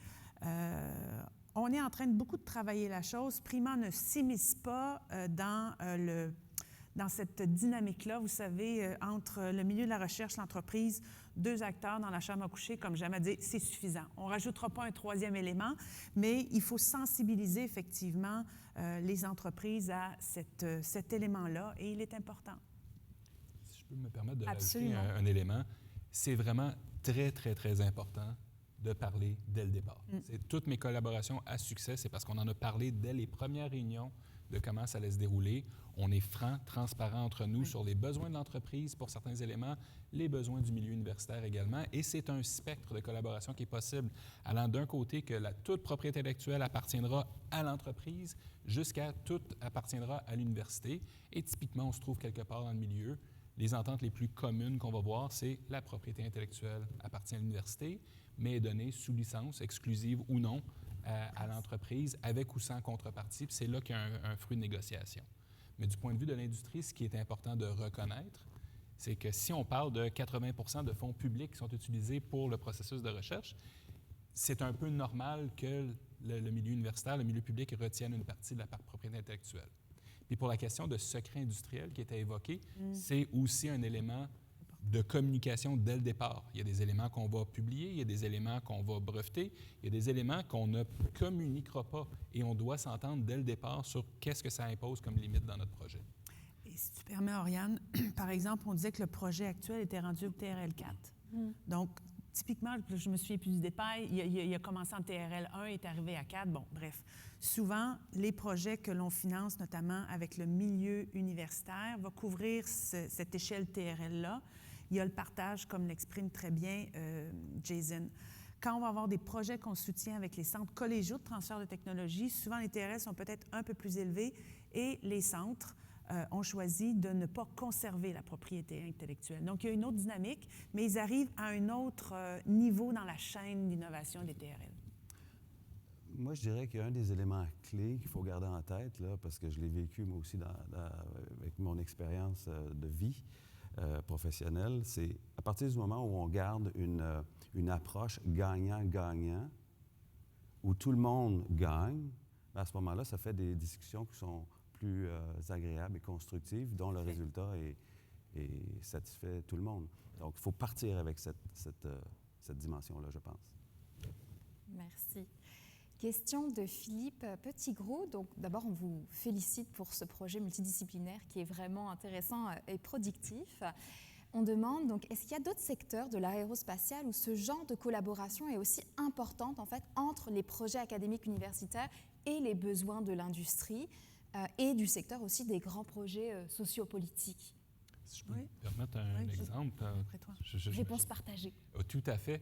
E: on est en train de beaucoup de travailler la chose. Prima ne s'immisce pas dans cette dynamique-là, vous savez, entre le milieu de la recherche, l'entreprise, 2 acteurs dans la chambre à coucher, comme j'aime à dire, c'est suffisant. On ne rajoutera pas un 3e élément, mais il faut sensibiliser effectivement les entreprises à cet élément-là, et il est important.
B: Si je peux me permettre de rajouter un élément, c'est vraiment très, très, très important de parler dès le départ. Toutes mes collaborations à succès, c'est parce qu'on en a parlé dès les premières réunions de comment ça allait se dérouler. On est franc, transparent entre nous sur les besoins de l'entreprise pour certains éléments, les besoins du milieu universitaire également, et c'est un spectre de collaboration qui est possible, allant d'un côté que toute propriété intellectuelle appartiendra à l'entreprise, jusqu'à tout appartiendra à l'université, et typiquement, on se trouve quelque part dans le milieu. Les ententes les plus communes qu'on va voir, c'est la propriété intellectuelle appartient à l'université, mais est donnée sous licence, exclusive ou non, à l'entreprise, avec ou sans contrepartie, puis c'est là qu'il y a un fruit de négociation. Mais du point de vue de l'industrie, ce qui est important de reconnaître, c'est que si on parle de 80% de fonds publics qui sont utilisés pour le processus de recherche, c'est un peu normal que le milieu universitaire, le milieu public retienne une partie de la propriété intellectuelle. Puis pour la question de secret industriel qui était évoqué, c'est aussi un élément de communication dès le départ. Il y a des éléments qu'on va publier, il y a des éléments qu'on va breveter, il y a des éléments qu'on ne communiquera pas et on doit s'entendre dès le départ sur qu'est-ce que ça impose comme limite dans notre projet.
E: Et si tu permets, Oriane, par exemple, on disait que le projet actuel était rendu au TRL 4. Donc, typiquement, je me souviens plus du détail, il a commencé en TRL 1 et est arrivé à 4. Bon, bref. Souvent, les projets que l'on finance, notamment avec le milieu universitaire, vont couvrir cette échelle TRL-là. Il y a le partage, comme l'exprime très bien Jason. Quand on va avoir des projets qu'on soutient avec les centres collégiaux de transfert de technologie, souvent les TRL sont peut-être un peu plus élevés et les centres ont choisi de ne pas conserver la propriété intellectuelle. Donc, il y a une autre dynamique, mais ils arrivent à un autre niveau dans la chaîne d'innovation des TRL.
F: Moi, je dirais qu'il y a un des éléments clés qu'il faut garder en tête, là, parce que je l'ai vécu moi aussi avec mon expérience de vie professionnelle, c'est à partir du moment où on garde une approche gagnant-gagnant, où tout le monde gagne, à ce moment-là, ça fait des discussions qui sont plus agréables et constructives, dont le résultat est satisfait tout le monde. Donc, il faut partir avec cette dimension-là, je pense.
A: Merci. Question de Philippe Petitgros. Donc, d'abord, on vous félicite pour ce projet multidisciplinaire qui est vraiment intéressant et productif. On demande donc, est-ce qu'il y a d'autres secteurs de l'aérospatiale où ce genre de collaboration est aussi importante en fait entre les projets académiques universitaires et les besoins de l'industrie et du secteur aussi des grands projets sociopolitiques?
B: Si je peux me permettre un exemple.
E: Après toi.
A: Réponse partagée.
B: Tout à fait.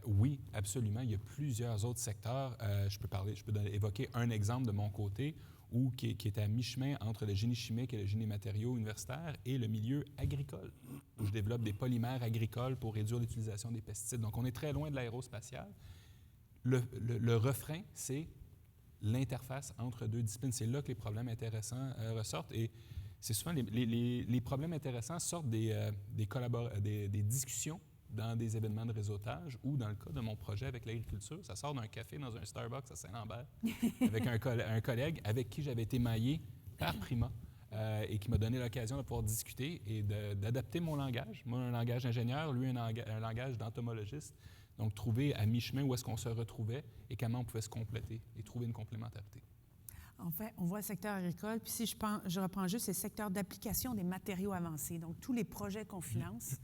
B: Oui, absolument. Il y a plusieurs autres secteurs. Je peux évoquer un exemple de mon côté qui est à mi-chemin entre le génie chimique et le génie matériaux universitaire et le milieu agricole, où je développe des polymères agricoles pour réduire l'utilisation des pesticides. Donc, on est très loin de l'aérospatiale. Le refrain, c'est l'interface entre deux disciplines. C'est là que les problèmes intéressants ressortent. Et c'est souvent les problèmes intéressants sortent des discussions dans des événements de réseautage ou dans le cas de mon projet avec l'agriculture, ça sort d'un café dans un Starbucks à Saint-Lambert avec un collègue avec qui j'avais été maillé par Prima et qui m'a donné l'occasion de pouvoir discuter et d'adapter mon langage. Moi, un langage d'ingénieur, lui, un langage d'entomologiste. Donc, trouver à mi-chemin où est-ce qu'on se retrouvait et comment on pouvait se compléter et trouver une complémentarité.
E: En fait, on voit le secteur agricole, puis si je reprends juste le secteur d'application des matériaux avancés, donc tous les projets qu'on finance,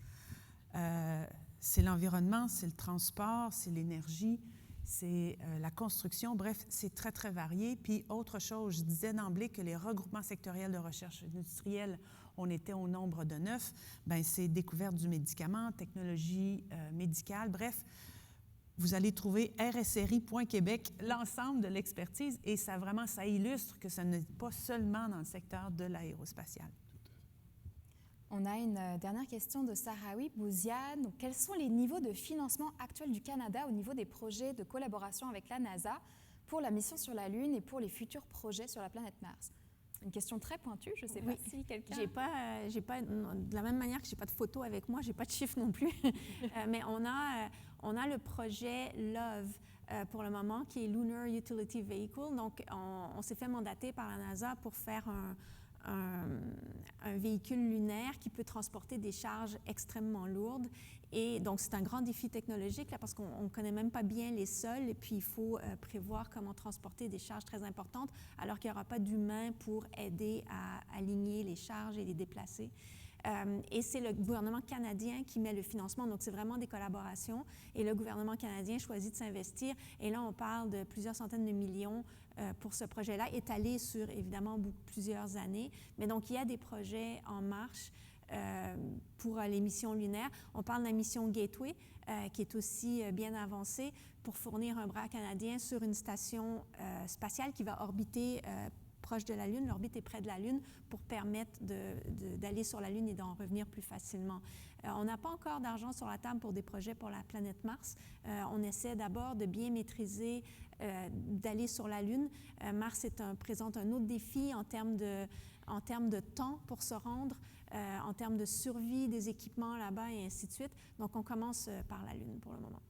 E: c'est l'environnement, c'est le transport, c'est l'énergie, c'est la construction, bref, c'est très, très varié. Puis autre chose, je disais d'emblée que les regroupements sectoriels de recherche industrielle, on était au nombre de 9, bien c'est découverte du médicament, technologie médicale, bref, vous allez trouver RSRI.Québec, l'ensemble de l'expertise, et ça illustre que ce n'est pas seulement dans le secteur de l'aérospatial.
A: On a une dernière question de Sarawi Bouziane. Donc, quels sont les niveaux de financement actuels du Canada au niveau des projets de collaboration avec la NASA pour la mission sur la Lune et pour les futurs projets sur la planète Mars? Une question très pointue, je ne sais pas si quelqu'un...
D: J'ai pas, de la même manière que je n'ai pas de photo avec moi, je n'ai pas de chiffres non plus, mais on a le projet LOVE pour le moment, qui est Lunar Utility Vehicle. Donc, on s'est fait mandater par la NASA pour faire un véhicule lunaire qui peut transporter des charges extrêmement lourdes. Et donc, c'est un grand défi technologique là, parce qu'on ne connaît même pas bien les sols et puis il faut prévoir comment transporter des charges très importantes alors qu'il n'y aura pas d'humain pour aider à aligner les charges et les déplacer. Et c'est le gouvernement canadien qui met le financement, donc c'est vraiment des collaborations. Et le gouvernement canadien choisit de s'investir. Et là, on parle de plusieurs centaines de millions pour ce projet-là, étalé sur, évidemment, plusieurs années. Mais donc, il y a des projets en marche pour les missions lunaires. On parle de la mission Gateway, qui est aussi bien avancée pour fournir un bras canadien sur une station spatiale qui va orbiter proche de la Lune. L'orbite est près de la Lune pour permettre d'aller sur la Lune et d'en revenir plus facilement. On n'a pas encore d'argent sur la table pour des projets pour la planète Mars. On essaie d'abord de bien maîtriser, d'aller sur la Lune. Mars présente un autre défi en termes de temps pour se rendre, en termes de survie des équipements là-bas et ainsi de suite. Donc, on commence par la Lune pour le moment.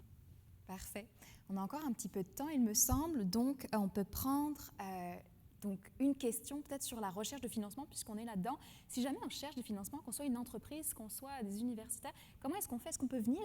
A: Parfait. On a encore un petit peu de temps, il me semble. Donc, on peut prendre donc une question peut-être sur la recherche de financement, puisqu'on est là-dedans. Si jamais on cherche du financement, qu'on soit une entreprise, qu'on soit des universitaires, comment est-ce qu'on fait? Est-ce qu'on peut venir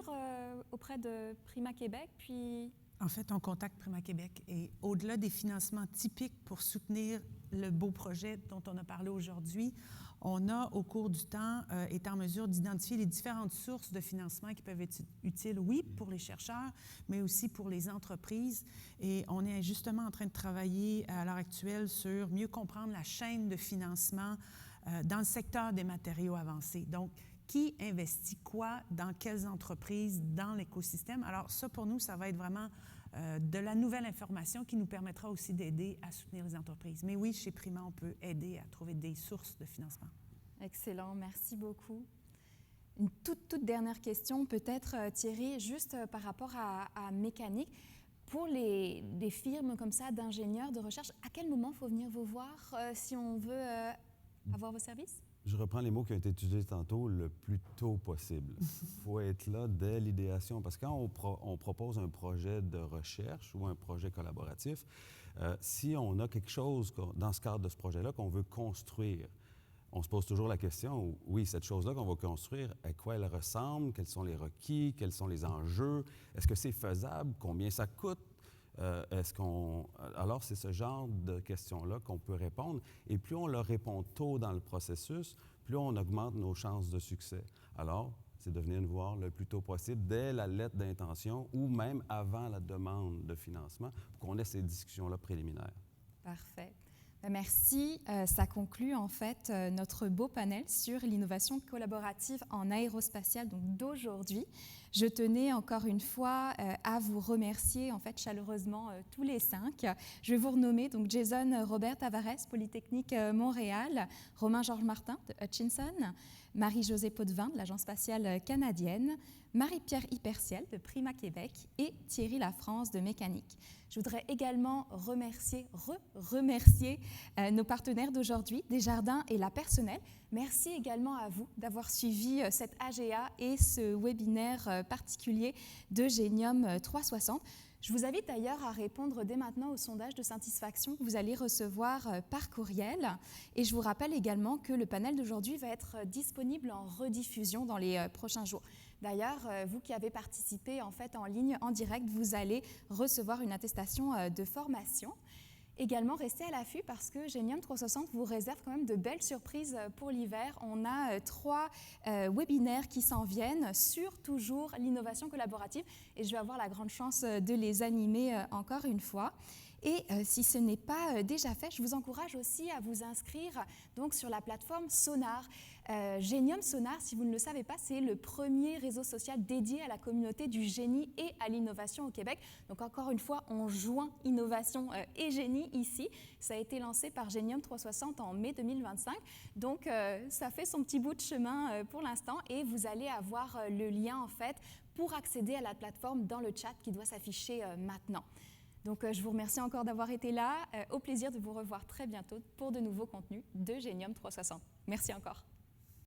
A: auprès de Prima Québec, puis...
E: En fait, on contacte Prima Québec et au-delà des financements typiques pour soutenir le beau projet dont on a parlé aujourd'hui, on a, au cours du temps, été en mesure d'identifier les différentes sources de financement qui peuvent être utiles, oui, pour les chercheurs, mais aussi pour les entreprises. Et on est justement en train de travailler à l'heure actuelle sur mieux comprendre la chaîne de financement dans le secteur des matériaux avancés. Donc, qui investit quoi, dans quelles entreprises, dans l'écosystème. Alors ça, pour nous, ça va être vraiment de la nouvelle information qui nous permettra aussi d'aider à soutenir les entreprises. Mais oui, chez Prima, on peut aider à trouver des sources de financement.
A: Excellent, merci beaucoup. Une toute dernière question, peut-être, Thierry, juste par rapport à mécanique. Pour des firmes comme ça, d'ingénieurs, de recherche, à quel moment il faut venir vous voir si on veut avoir vos services?
F: Je reprends les mots qui ont été utilisés tantôt, le plus tôt possible. Il faut être là dès l'idéation, parce que quand on propose un projet de recherche ou un projet collaboratif, si on a quelque chose dans ce cadre de ce projet-là qu'on veut construire, on se pose toujours la question, oui, cette chose-là qu'on va construire, à quoi elle ressemble, quels sont les requis, quels sont les enjeux, est-ce que c'est faisable, combien ça coûte? Alors, c'est ce genre de questions-là qu'on peut répondre. Et plus on leur répond tôt dans le processus, plus on augmente nos chances de succès. Alors, c'est de venir nous voir le plus tôt possible, dès la lettre d'intention ou même avant la demande de financement, pour qu'on ait ces discussions-là préliminaires.
A: Parfait. Merci. Ça conclut en fait notre beau panel sur l'innovation collaborative en aérospatiale d'aujourd'hui. Je tenais encore une fois à vous remercier en fait chaleureusement tous les 5. Je vais vous renommer donc Jason Robert Tavares, Polytechnique Montréal, Romain Georges Martin de Hutchinson, Marie-Josée Potvin de l'Agence spatiale canadienne, Marie-Pierre Hyperciel de Prima Québec et Thierry Lafrance de Mécanique. Je voudrais également remercier nos partenaires d'aujourd'hui, Desjardins et La Personnelle. Merci également à vous d'avoir suivi cette AGA et ce webinaire particulier de Génium 360. Je vous invite d'ailleurs à répondre dès maintenant au sondage de satisfaction que vous allez recevoir par courriel. Et je vous rappelle également que le panel d'aujourd'hui va être disponible en rediffusion dans les prochains jours. D'ailleurs, vous qui avez participé en fait en ligne, en direct, vous allez recevoir une attestation de formation. Également, restez à l'affût parce que Génium 360 vous réserve quand même de belles surprises pour l'hiver. On a 3 webinaires qui s'en viennent sur toujours l'innovation collaborative et je vais avoir la grande chance de les animer encore une fois. Et si ce n'est pas déjà fait, je vous encourage aussi à vous inscrire donc, sur la plateforme Sonar. Génium Sonar, si vous ne le savez pas, c'est le premier réseau social dédié à la communauté du génie et à l'innovation au Québec. Donc encore une fois, on joint innovation et génie ici. Ça a été lancé par Génium 360 en mai 2025. Donc ça fait son petit bout de chemin pour l'instant et vous allez avoir le lien en fait pour accéder à la plateforme dans le chat qui doit s'afficher maintenant. Donc, je vous remercie encore d'avoir été là. Au plaisir de vous revoir très bientôt pour de nouveaux contenus de Génium 360. Merci encore.